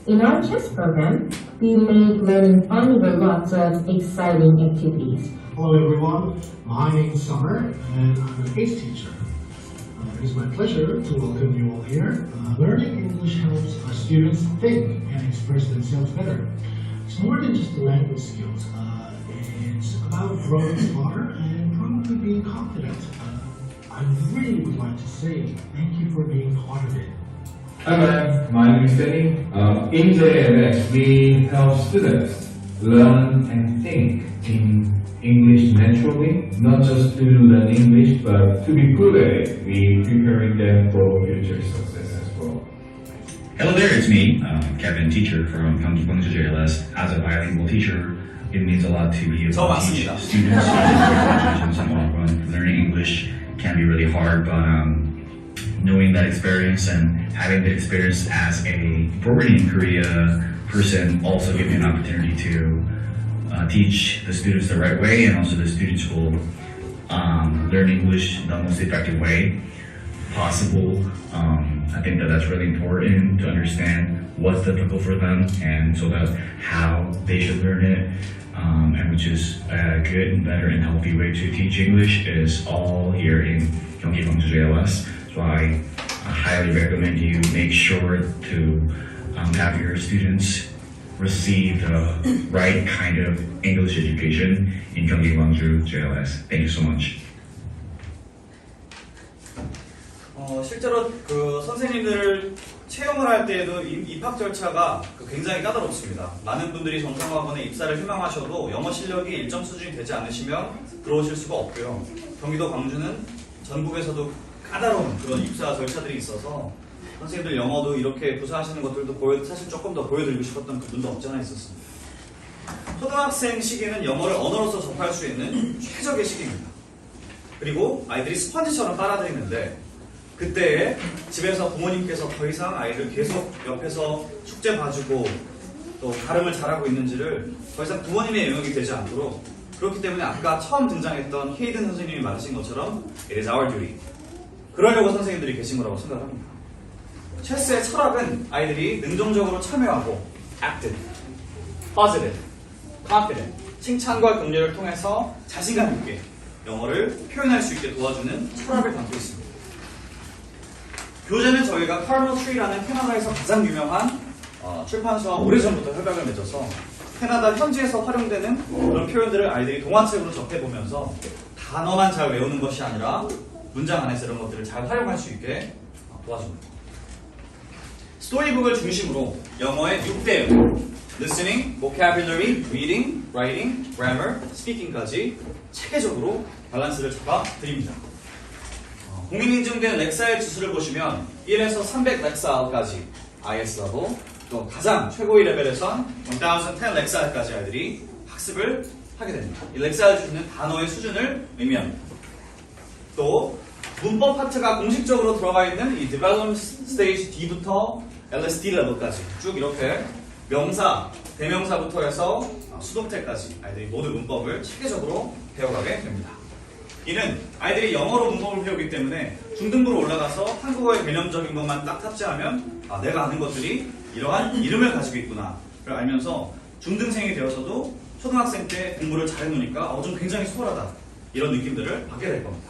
S6: In our chess program, we make learning fun with lots of exciting activities.
S12: Hello everyone, my name is Summer and I'm an ACE teacher. It is my pleasure to welcome you all here. Learning English helps our students think and express themselves better. It's more than just language skills. It's about growing smarter and probably being confident. I really would like to say thank you for being part of it.
S13: Hi, my name is Danny. In JLS, we help students learn and think in English naturally, not just to learn English, but to be good at it. We preparing them for future success as well.
S14: Hello there, it's me, Kevin, teacher from Gwangju JLS. As a bilingual teacher, it means a lot to be able to teach students. Learning English can be really hard, but knowing that experience and having the experience as a forwarding in Korea person also gives me an opportunity to teach the students the right way, and also the students will learn English the most effective way possible. I think that that's really important to understand what's difficult for them, and so that how they should learn it, and which is a good and better and healthy way to teach English is all here in Gwangju JLS. So I highly recommend you make sure to have your students receive the right kind of English education in Gwangju JLS. Thank you so much.
S1: 실제로 그 선생님들을 채용을 할 때에도 입학 절차가 굉장히 까다롭습니다. 많은 분들이 정성학원에 입사를 희망하셔도 영어 실력이 일정 수준이 되지 않으시면 들어오실 수가 없고요. 경기도 광주는 전국에서도 까다로운 그런 입사 절차들이 있어서 선생님들 영어도 이렇게 구사하시는 것들도 사실 조금 더 보여드리고 싶었던 부분도 없지 않아 있었습니다. 초등학생 시기는 영어를 언어로서 접할 수 있는 최적의 시기입니다. 그리고 아이들이 스펀지처럼 빨아들이는데 그때에 집에서 부모님께서 더 이상 아이를 계속 옆에서 숙제 봐주고 또 발음을 잘하고 있는지를 더 이상 부모님의 영역이 되지 않도록, 그렇기 때문에 아까 처음 등장했던 헤이든 선생님이 말하신 것처럼 It is our duty. 그러려고 선생님들이 계신 거라고 생각합니다. 체스의 철학은 아이들이 능동적으로 참여하고 active, positive, confident, 칭찬과 격려를 통해서 자신감 있게 영어를 표현할 수 있게 도와주는 철학을 담고 있습니다. 교재는 저희가 Cardinal Tree라는 캐나다에서 가장 유명한 출판사와 오래전부터 협약을 맺어서 캐나다 현지에서 활용되는 그런 표현들을 아이들이 동화책으로 접해보면서 단어만 잘 외우는 것이 아니라 문장 안에서 이런 것들을 잘 활용할 수 있게 도와줍니다. 스토리북을 중심으로 영어의 6대 listening, vocabulary, reading, writing, grammar, speaking까지 체계적으로 밸런스를 잡아 드립니다. 공인인증된 렉사일 지수를 보시면 1에서 300 렉사일까지 IS하고 또 가장 최고의 레벨에선 1010 렉사일까지 아이들이 학습을 하게 됩니다. 이 렉사일 지수는 단어의 수준을 의미합니다. 또 문법 파트가 공식적으로 들어가 있는 이 Development Stage D부터 LSD 레벨까지 쭉 이렇게 명사, 대명사부터 해서 수동태까지 아이들이 모두 문법을 체계적으로 배워가게 됩니다. 이는 아이들이 영어로 문법을 배우기 때문에 중등부로 올라가서 한국어의 개념적인 것만 딱 탑재하면 내가 아는 것들이 이러한 이름을 가지고 있구나 를 알면서 중등생이 되어서도 초등학생 때 공부를 잘해놓으니까 좀 굉장히 수월하다 이런 느낌들을 받게 될 겁니다.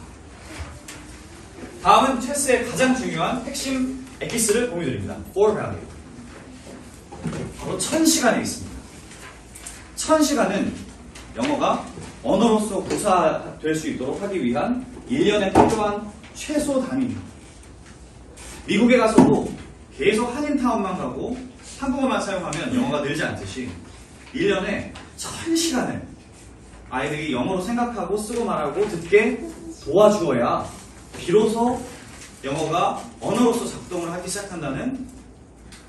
S1: 다음은 체스의 가장 중요한 핵심 엑기스를 공유드립니다. For value. 바로 1000시간에 있습니다. 1000시간은 영어가 언어로서 고사될 수 있도록 하기 위한 1년에 필요한 최소 단위입니다. 미국에 가서도 계속 한인타운만 가고 한국어만 사용하면 영어가 늘지 않듯이 1년에 1000시간을 아이들이 영어로 생각하고 쓰고 말하고 듣게 도와주어야 비로소 영어가 언어로서 작동을 하기 시작한다는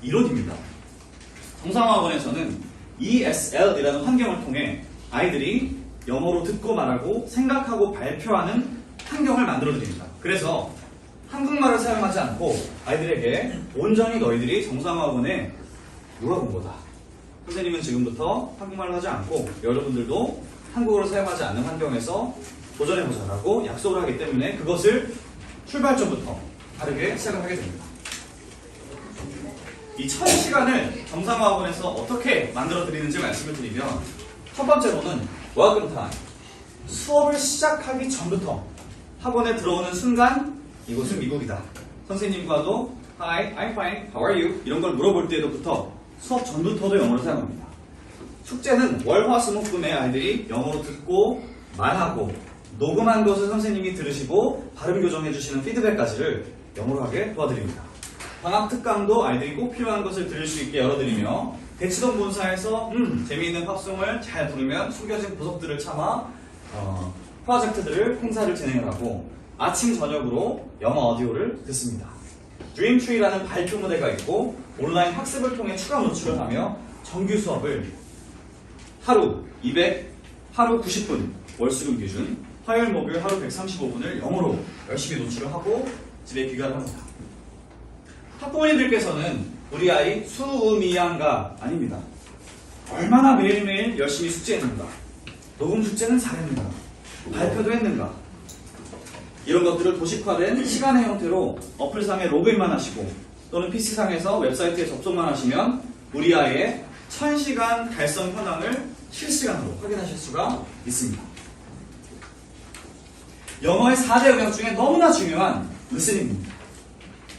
S1: 이론입니다. 정상학원에서는 ESL이라는 환경을 통해 아이들이 영어로 듣고 말하고 생각하고 발표하는 환경을 만들어 드립니다. 그래서 한국말을 사용하지 않고 아이들에게 온전히 너희들이 정상학원에 누가 본 거다. 선생님은 지금부터 한국말을 하지 않고 여러분들도 한국어를 사용하지 않는 환경에서 도전해보자라고 약속을 하기 때문에 그것을 출발점부터 다르게 시작을 하게 됩니다. 이 1000시간을 정상화학원에서 어떻게 만들어 드리는지 말씀을 드리면 첫 번째로는 welcome time. 수업을 시작하기 전부터 학원에 들어오는 순간 이곳은 미국이다. 선생님과도 Hi, I'm fine, how are you? 이런 걸 물어볼 때부터 수업 전부터도 영어를 사용합니다. 숙제는 월, 화, 수, 목, 금에 아이들이 영어로 듣고 말하고 녹음한 것을 선생님이 들으시고 발음 교정해 주시는 피드백까지를 영어로 하게 도와드립니다. 방학 특강도 아이들이 꼭 필요한 것을 들을 수 있게 열어드리며 대치동 본사에서 재미있는 팝송을 잘 부르면 숨겨진 보석들을 참아 프로젝트들을 행사를 진행을 하고 아침 저녁으로 영어 오디오를 듣습니다. 드림트리라는 발표 무대가 있고 온라인 학습을 통해 추가 노출을 하며 정규 수업을 하루 200, 하루 90분 월수금 기준 화요일 목요일 하루 135분을 영어로 열심히 노출을 하고 집에 귀가를 합니다. 학부모님들께서는 우리 아이 수음이양가 아닙니다. 얼마나 매일매일 열심히 숙제했는가, 녹음 숙제는 잘했는가, 발표도 했는가, 이런 것들을 도식화된 시간의 형태로 어플상에 로그인만 하시고 또는 PC상에서 웹사이트에 접속만 하시면 우리 아이의 1000시간 달성 현황을 실시간으로 확인하실 수가 있습니다. 영어의 4대 영역 중에 너무나 중요한 리스닝입니다.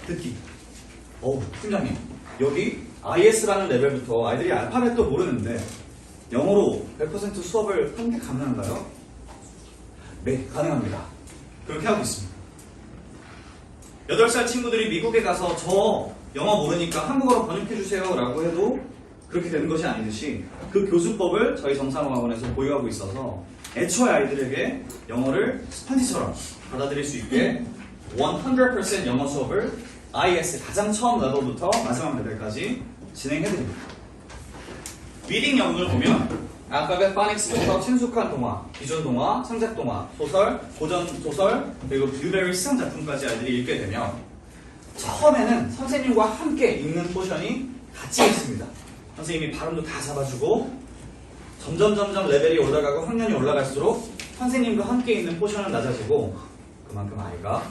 S1: 듣기. 팀장님, 여기 IS라는 레벨부터 아이들이 알파벳도 모르는데 영어로 100% 수업을 하는 게 가능한가요? 네, 가능합니다. 그렇게 하고 있습니다. 8살 친구들이 미국에 가서 저 영어 모르니까 한국어로 번역해주세요 라고 해도 그렇게 되는 것이 아니듯이 그 교수법을 저희 정상학원에서 보유하고 있어서 애초에 아이들에게 영어를 스펀지처럼 받아들일 수 있게 100% 영어 수업을 IS 가장 처음 레벨부터 마지막 레벨까지 진행해드립니다. 리딩 영역을 보면 알파벳 파닉스부터 친숙한 동화, 기존 동화, 창작 동화, 소설, 고전 소설, 그리고 뷰베리 시상 작품까지 아이들이 읽게 되면 처음에는 선생님과 함께 읽는 포션이 같이 있습니다. 선생님이 발음도 다 잡아주고 점점 레벨이 올라가고 학년이 올라갈수록 선생님과 함께 있는 포션은 낮아지고 그만큼 아이가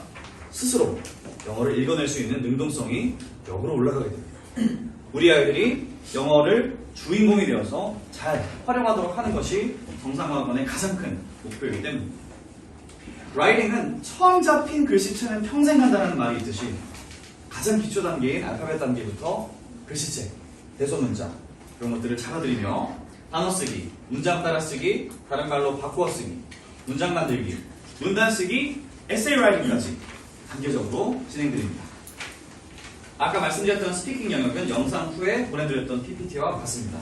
S1: 스스로 영어를 읽어낼 수 있는 능동성이 역으로 올라가게 됩니다. 우리 아이들이 영어를 주인공이 되어서 잘 활용하도록 하는 것이 정상화학원의 가장 큰 목표이기 때문입니다. 라이팅은 처음 잡힌 글씨체는 평생 간다는 말이 있듯이 가장 기초 단계인 알파벳 단계부터 글씨체, 대소문자 이런 것들을 잡아들이며 단어 쓰기, 문장 따라 쓰기, 다른 말로 바꾸어 쓰기, 문장 만들기, 문단 쓰기, 에세이 라이팅까지 단계적으로 진행드립니다. 아까 말씀드렸던 스피킹 영역은 영상 후에 보내드렸던 PPT와 같습니다.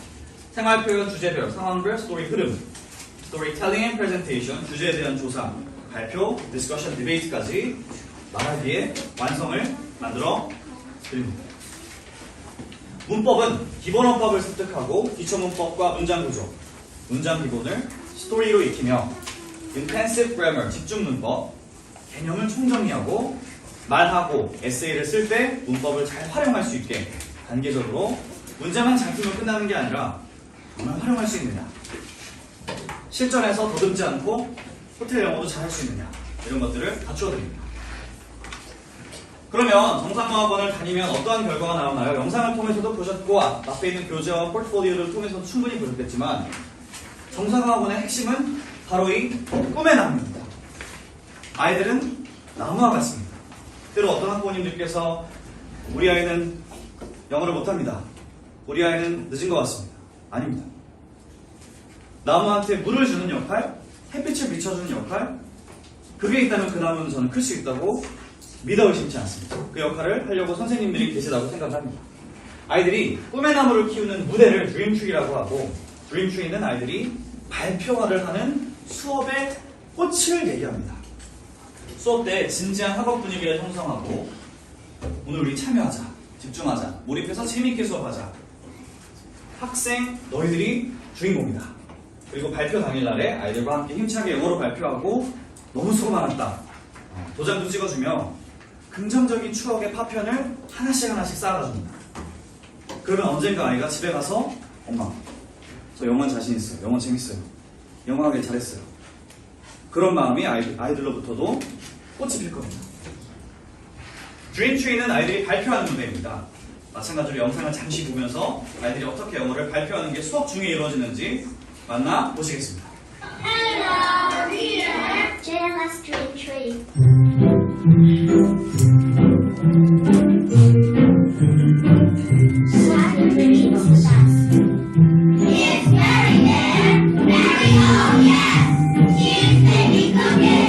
S1: 생활표현, 주제별, 상황별, 스토리 흐름, 스토리텔링 앤 프레젠테이션, 주제에 대한 조사, 발표, 디스커션, 디베이트까지 말하기에 완성을 만들어 드립니다. 문법은 기본 어법을 습득하고 기초 문법과 문장 구조, 문장 기본을 스토리로 익히며 intensive grammar, 집중 문법, 개념을 총정리하고 말하고 에세이를 쓸 때 문법을 잘 활용할 수 있게 단계적으로 문제만 잘 풀면 끝나는 게 아니라 정말 활용할 수 있느냐, 실전에서 더듬지 않고 호텔 영어도 잘 할 수 있느냐 이런 것들을 갖추어 드립니다. 그러면 정상화학원을 다니면 어떠한 결과가 나오나요? 영상을 통해서도 보셨고 앞에 있는 교재와 포트폴리오를 통해서도 충분히 보셨겠지만 정상화학원의 핵심은 바로 이 꿈의 나무입니다. 아이들은 나무와 같습니다. 때로 어떤 학부모님들께서 우리 아이는 영어를 못합니다. 우리 아이는 늦은 것 같습니다. 아닙니다. 나무한테 물을 주는 역할, 햇빛을 비춰주는 역할, 그게 있다면 그 나무는 저는 클 수 있다고 믿어 의심치 않습니다. 그 역할을 하려고 선생님들이 계시다고 생각합니다. 아이들이 꿈의 나무를 키우는 무대를 드림트리라고 하고, 드림트리는 아이들이 발표를 하는 수업의 꽃을 얘기합니다. 수업 때 진지한 학업 분위기를 형성하고 오늘 우리 참여하자, 집중하자, 몰입해서 재미있게 수업하자. 학생 너희들이 주인공이다. 그리고 발표 당일날에 아이들과 함께 힘차게 영어로 발표하고 너무 수고 많았다. 도장도 찍어주며 긍정적인 추억의 파편을 하나씩 쌓아가 줍니다. 그러면 언젠가 아이가 집에 가서 엄마, 저 영어 자신 있어요. 영어 재밌어요. 영어 하길 잘했어요. 그런 마음이 아이들로부터도 꽃이 필 겁니다. 드림트리는 아이들이 발표하는 무대입니다. 마찬가지로 영상을 잠시 보면서 아이들이 어떻게 영어를 발표하는 게 수업 중에 이루어지는지 만나 보시겠습니다.
S8: Hello, reader. JLS Dream Tree. Slide reading of the best. It's Mary there. Mary, oh yes. She's making cookies.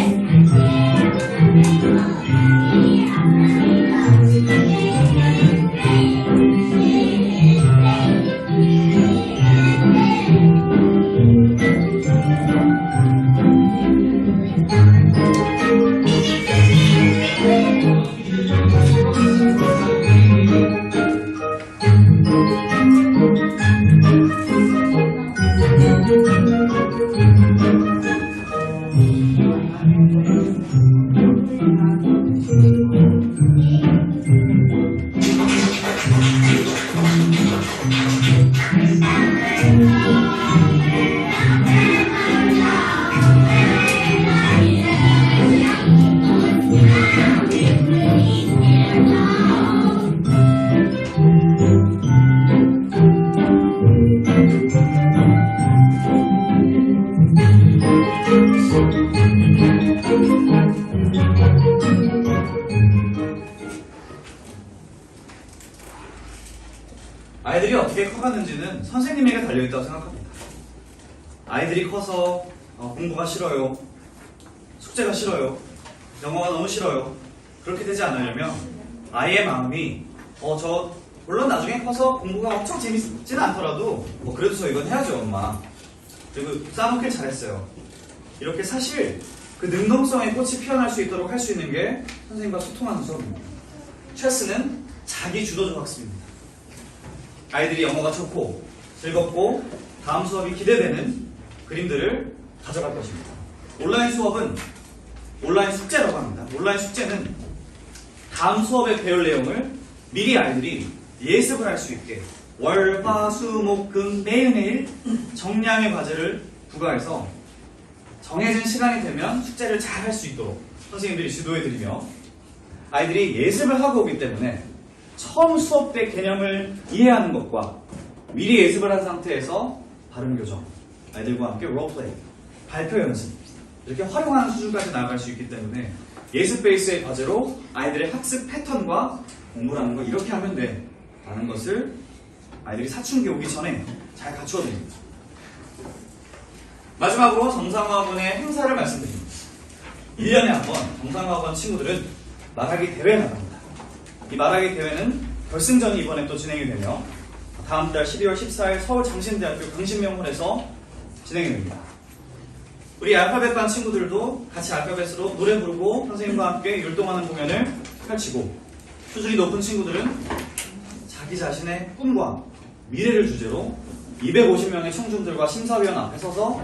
S1: 아이들이 어떻게 커가는지는 선생님에게 달려있다고 생각합니다. 아이들이 커서 공부가 싫어요, 숙제가 싫어요, 영어가 너무 싫어요, 그렇게 되지 않으려면 아이의 마음이 물론 나중에 커서 공부가 엄청 재밌지는 않더라도 그래도 저 이건 해야죠 엄마, 그리고 싸놓길 잘했어요, 이렇게 사실 그 능동성의 꽃이 피어날 수 있도록 할 수 있는 게 선생님과 소통하는 수업입니다. 체스는 자기 주도적 학습입니다. 아이들이 영어가 좋고 즐겁고 다음 수업이 기대되는 그림들을 가져갈 것입니다. 온라인 수업은 온라인 숙제라고 합니다. 온라인 숙제는 다음 수업에 배울 내용을 미리 아이들이 예습을 할 수 있게 월, 화, 수, 목, 금 매일매일 정량의 과제를 부과해서 정해진 시간이 되면 숙제를 잘 할 수 있도록 선생님들이 지도해드리며 아이들이 예습을 하고 오기 때문에 처음 수업 때 개념을 이해하는 것과 미리 예습을 한 상태에서 발음 교정, 아이들과 함께 롤플레이, 발표 연습 이렇게 활용하는 수준까지 나아갈 수 있기 때문에 예습 베이스의 과제로 아이들의 학습 패턴과 공부라는 거 이렇게 하면 돼 라는 것을 아이들이 사춘기 오기 전에 잘 갖추어 드립니다. 마지막으로 정상화학원의 행사를 말씀드립니다. 1년에 한 번 정상화학원 친구들은 말하기 대회에 나갑니다. 이 말하기 대회는 결승전이 이번에 또 진행이 되며 다음 달 12월 14일 서울 장신대학교 강신명홀에서 진행이 됩니다. 우리 알파벳반 친구들도 같이 알파벳으로 노래 부르고 선생님과 함께 율동하는 공연을 펼치고 수준이 높은 친구들은 자기 자신의 꿈과 미래를 주제로 250명의 청중들과 심사위원 앞에 서서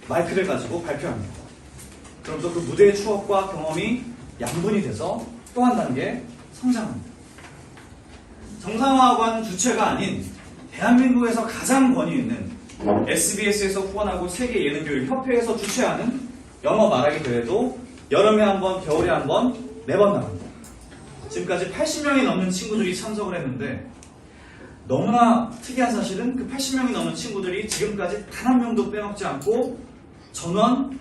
S1: 마이크를 가지고 발표합니다. 그럼 또 그 무대의 추억과 경험이 양분이 돼서 또 한 단계 성장합니다. 정상화학원 주체가 아닌 대한민국에서 가장 권위 있는 SBS에서 후원하고 세계 예능교육협회에서 주최하는 영어 말하기 대회도 여름에 한 번, 겨울에 한 번, 매번 나갑니다. 지금까지 80명이 넘는 친구들이 참석을 했는데 너무나 특이한 사실은 그 80명이 넘는 친구들이 지금까지 단 한 명도 빼먹지 않고 전원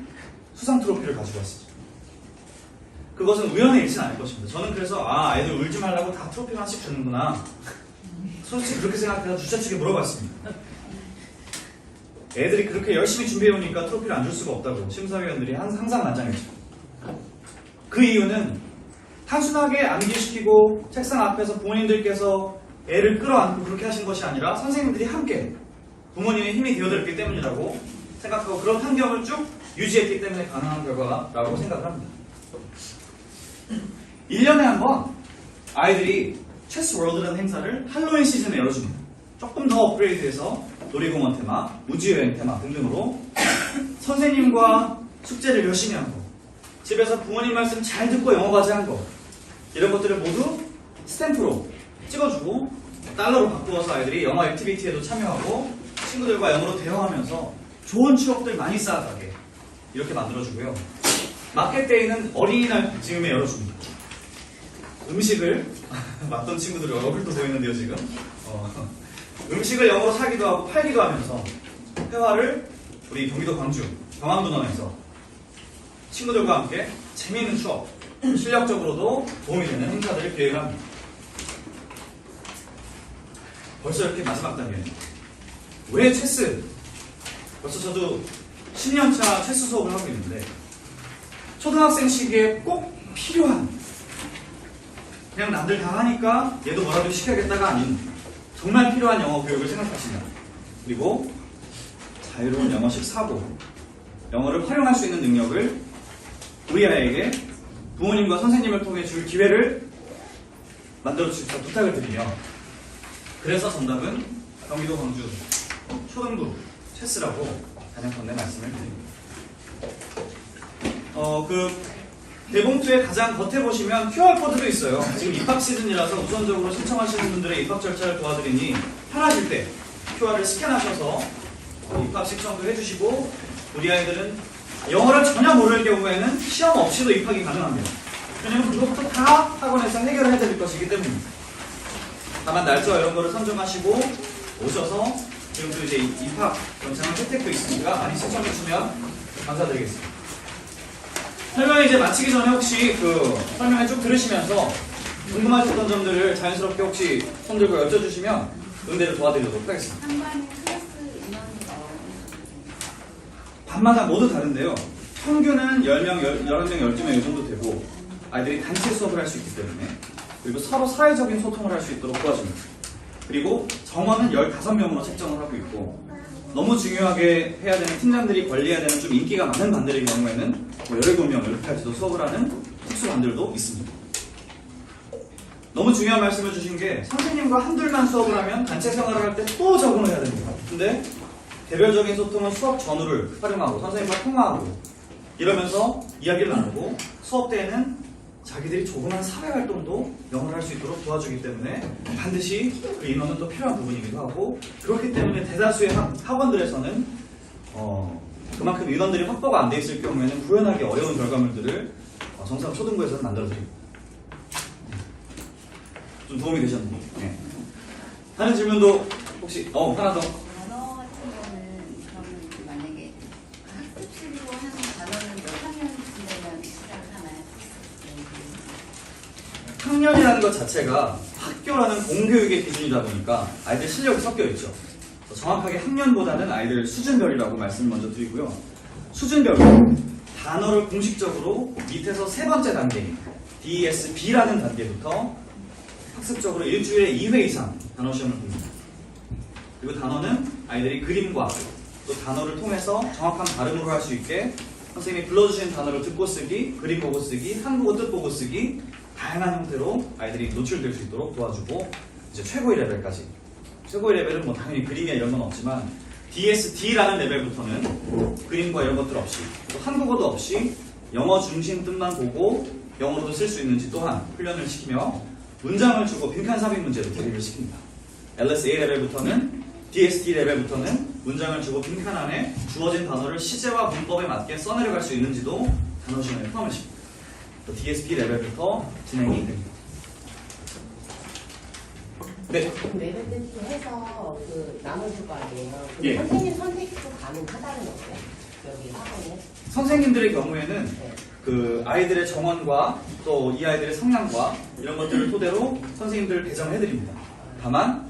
S1: 수상 트로피를 가지고 왔습니다. 그것은 우연의 일치는 아닐 것입니다. 저는 그래서 아이들 울지 말라고 다 트로피 하나씩 주는구나. 솔직히 그렇게 생각해서 주최 측에 물어봤습니다. 애들이 그렇게 열심히 준비해오니까 트로피를 안 줄 수가 없다고 심사위원들이 항상 난장했죠. 그 이유는 단순하게 암기시키고 책상 앞에서 부모님들께서 애를 끌어안고 그렇게 하신 것이 아니라 선생님들이 함께 부모님의 힘이 되어드렸기 때문이라고 생각하고 그런 환경을 쭉 유지했기 때문에 가능한 결과라고 생각을 합니다. 1년에 한 번 아이들이 체스 월드라는 행사를 할로윈 시즌에 열어줍니다. 조금 더 업그레이드해서 놀이공원 테마, 우주여행 테마 등등으로 선생님과 숙제를 열심히 한 거, 집에서 부모님 말씀 잘 듣고 영어 과제한 거 이런 것들을 모두 스탬프로 찍어주고 달러로 바꾸어서 아이들이 영어 액티비티에도 참여하고 친구들과 영어로 대화하면서 좋은 추억들 많이 쌓아가게 이렇게 만들어주고요. 마켓데이는 어린이날 즈음에 열어줍니다. 음식을 맡던 친구들이 얼굴도 보이는데요 지금 음식을 영어로 사기도 하고 팔기도 하면서 회화를 우리 경기도 광주 경암도넘에서 친구들과 함께 재미있는 추억 실력적으로도 도움이 되는 행사들을 기획합니다. 벌써 이렇게 마지막 단계입니다. 왜 체스? 벌써 저도 10년차 체스 수업을 하고 있는데 초등학생 시기에 꼭 필요한 그냥 남들 다 하니까 얘도 뭐라도 시켜야겠다가 아닌 정말 필요한 영어 교육을 생각하시면 그리고 자유로운 영어식 사고 영어를 활용할 수 있는 능력을 우리 아이에게 부모님과 선생님을 통해 줄 기회를 만들어 주십사 부탁을 드리며 그래서 정답은 경기도 광주 초등부 체스라고 단연컨대 말씀을 드립니다. 그 대봉투의 가장 겉에 보시면 QR코드도 있어요. 지금 입학 시즌이라서 우선적으로 신청하시는 분들의 입학 절차를 도와드리니 편하실 때 QR을 스캔하셔서 입학 신청도 해주시고 우리 아이들은 영어를 전혀 모를 경우에는 시험 없이도 입학이 가능합니다. 왜냐면 그것부터 다 학원에서 해결을 해드릴 것이기 때문입니다. 다만 날짜와 이런 거를 선정하시고 오셔서 지금도 이제 입학 연장한 혜택도 있으니까 많이 신청해주시면 감사드리겠습니다. 설명을 이제 마치기 전에 혹시 그 설명을 쭉 들으시면서 궁금하셨던 점들을 자연스럽게 혹시 손 들고 여쭤주시면 응대를 도와드리도록 하겠습니다. 반마다 모두 다른데요. 평균은 10명, 11명, 12명 이 정도 되고 아이들이 단체 수업을 할 수 있기 때문에 그리고 서로 사회적인 소통을 할 수 있도록 도와줍니다. 그리고 정원은 15명으로 책정을 하고 있고 너무 중요하게 해야 되는 팀장들이 관리해야 되는 좀 인기가 많은 반들의 경우에는 17명 이렇게 할지도 수업을 하는 특수 반들도 있습니다. 너무 중요한 말씀을 주신 게 선생님과 한둘만 수업을 하면 단체 생활을 할 때 또 적응을 해야 됩니다. 근데 개별적인 소통은 수업 전후를 활용하고 선생님과 통화하고 이러면서 이야기를 나누고 수업 때에는 자기들이 조그만 사회활동도 영어를 할 수 있도록 도와주기 때문에 반드시 그 인원은 또 필요한 부분이기도 하고 그렇기 때문에 대다수의 학원들에서는 그만큼 인원들이 확보가 안 돼 있을 경우에는 구현하기 어려운 결과물들을 정상 초등부에서는 만들어드립니다. 좀 도움이 되셨나요? 네. 다른 질문도 혹시 하나 더.
S15: 단어 같은 거는 그러면 만약에 학습실로 하는 단어는 몇 학년쯤 되면 시작을 하나요?
S1: 학년이라는 것 자체가 학교라는 공교육의 기준이다 보니까 아이들 실력이 섞여 있죠. 정확하게 학년보다는 아이들 수준별이라고 말씀을 먼저 드리고요. 수준별로 단어를 공식적으로 밑에서 세 번째 단계 DSB라는 단계부터 학습적으로 일주일에 2회 이상 단어 시험을 봅니다. 그리고 단어는 아이들이 그림과 또 단어를 통해서 정확한 발음으로 할 수 있게 선생님이 불러주신 단어를 듣고 쓰기, 그림 보고 쓰기, 한국어 뜻 보고 쓰기 다양한 형태로 아이들이 노출될 수 있도록 도와주고 이제 최고의 레벨까지 최고의 레벨은 뭐 당연히 그림이나 이런 건 없지만 DSD라는 레벨부터는 그림과 이런 것들 없이 또 한국어도 없이 영어 중심 뜻만 보고 영어로도 쓸 수 있는지 또한 훈련을 시키며 문장을 주고 빈칸 삽입 문제도 대비를 시킵니다. LSA 레벨부터는 DSD 레벨부터는 문장을 주고 빈칸 안에 주어진 단어를 시제와 문법에 맞게 써내려갈 수 있는지도 단어 시험에 포함을 시킵니다. 또 DSP 레벨부터 진행이 됩니다. 네.
S16: 레벨 테스트 해서 나눠줄 거 아니에요?
S1: 예.
S16: 선생님 선택도 가능하다는 거예요? 여기 학원에?
S1: 선생님들의 경우에는 그 아이들의 정원과 또 이 아이들의 성향과 이런 것들을 토대로 선생님들을 배정을 해드립니다. 다만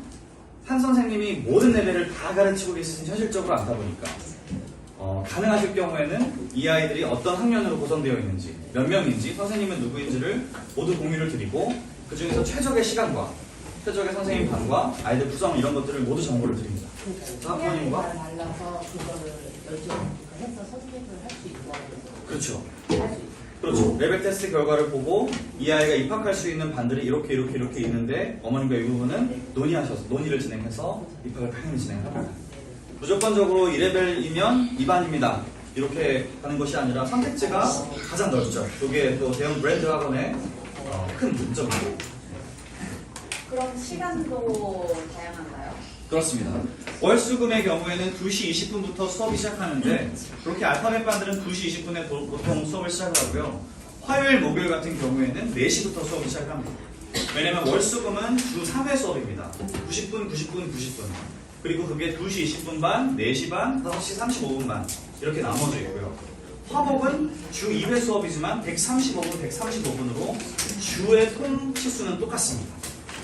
S1: 한 선생님이 모든 레벨을 다 가르치고 계시는 현실적으로 않다 보니까 가능하실 경우에는 이 아이들이 어떤 학년으로 구성되어 있는지 몇 명인지 선생님은 누구인지를 모두 공유를 드리고 그 중에서 최적의 시간과 최적의 선생님 반과 아이들 구성 이런 것들을 모두 정보를 드립니다.
S16: 성향에 따라 달라서 그거를 해서 선택을 할 수 있고
S1: 그렇죠.
S16: 할 수 있고
S1: 그렇죠. 레벨 테스트 결과를 보고 이 아이가 입학할 수 있는 반들이 이렇게 있는데 어머님과 이 부분은 논의를 진행해서 입학을 당연히 진행합니다. 무조건적으로 2레벨이면 2반입니다. 이렇게 하는 것이 아니라 선택지가 가장 넓죠. 이게 또 대형 브랜드 학원의 큰 문점이고.
S15: 그럼 시간도 다양한가요?
S1: 그렇습니다. 월수금의 경우에는 2시 20분부터 수업이 시작하는데 그렇게 알파벳 반들은 2시 20분에 보통 수업을 시작하고요. 화요일, 목요일 같은 경우에는 4시부터 수업이 시작합니다. 왜냐면 월수금은 주 3회 수업입니다. 90분, 90분, 90분. 그리고 그게 2시 20분 반, 4시 반, 5시 35분 반 이렇게 나눠져 있고요. 화목은 주 2회 수업이지만 135분, 135분으로 주의 통 치수는 똑같습니다.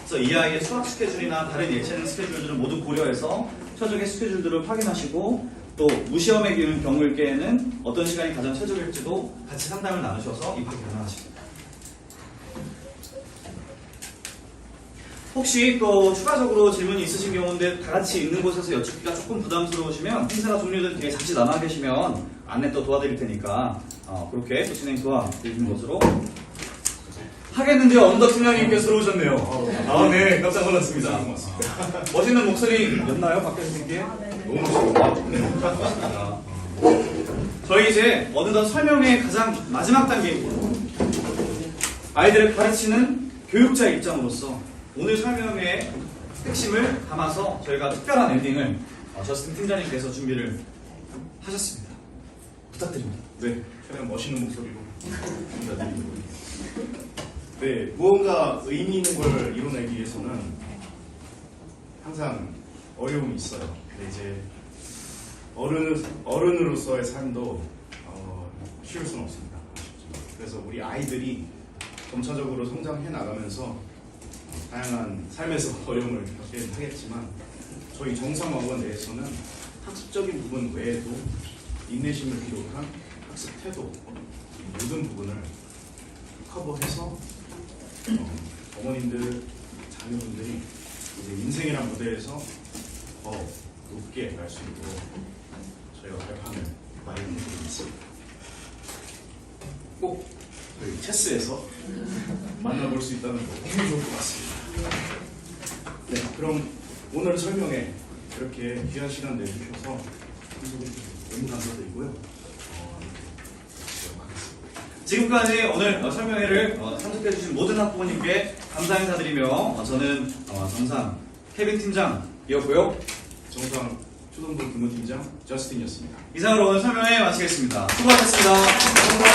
S1: 그래서 이 아이의 수학 스케줄이나 다른 예체능 스케줄들을 모두 고려해서 최적의 스케줄들을 확인하시고 또 무시험의 경우일 때에는 어떤 시간이 가장 최적일지도 같이 상담을 나누셔서 입학이 가능하십니다. 혹시 또 추가적으로 질문이 있으신 경우인데 다 같이 있는 곳에서 여쭙기가 조금 부담스러우시면 행사가 종료될 뒤에 잠시 남아 계시면 안내 또 도와드릴 테니까 그렇게 또 진행 도와드리는 것으로 하겠는데요. 언더 팀장님께서 들어오셨네요. 네, 깜짝 놀랐습니다. 멋있는 목소리였나요, 박 교수님께? 너무 멋있습니다. 저희 이제 어느덧 설명의 가장 마지막 단계이고 아이들을 가르치는 교육자 입장으로서 오늘 설명의 핵심을 담아서 저희가 특별한 엔딩을 저스틴 팀장님께서 준비를 하셨습니다. 부탁드립니다.
S2: 네, 그냥 멋있는 목소리로 부탁드립니다. 네, 무언가 의미 있는 걸 이뤄내기 위해서는 항상 어려움이 있어요. 근데 이제 어른으로서의 삶도 쉬울 수는 없습니다. 그래서 우리 아이들이 점차적으로 성장해 나가면서 다양한 삶에서 어려움을 겪긴 하겠지만 저희 정상학원 내에서는 학습적인 부분 외에도 인내심을 비롯한 학습 태도 모든 부분을 커버해서 어머님들, 자녀분들이 이제 인생이란 무대에서 더 높게 갈 수 있도록 저희가 발판을 마련해 드리고 있습니다.
S1: 꼭
S2: 저희 체스에서 만나볼 수 있다는 거 너무 좋을 것 같습니다. 네, 그럼 오늘 설명에 이렇게 귀한 시간 내주셔서 너무 감사드리고요.
S1: 지금까지 오늘 설명회를 참석해주신 모든 학부모님께 감사 인사드리며 저는 정상 케빈 팀장이었고요.
S2: 정상 초등부 근무팀장 저스틴이었습니다.
S1: 이상으로 오늘 설명회 마치겠습니다. 수고하셨습니다.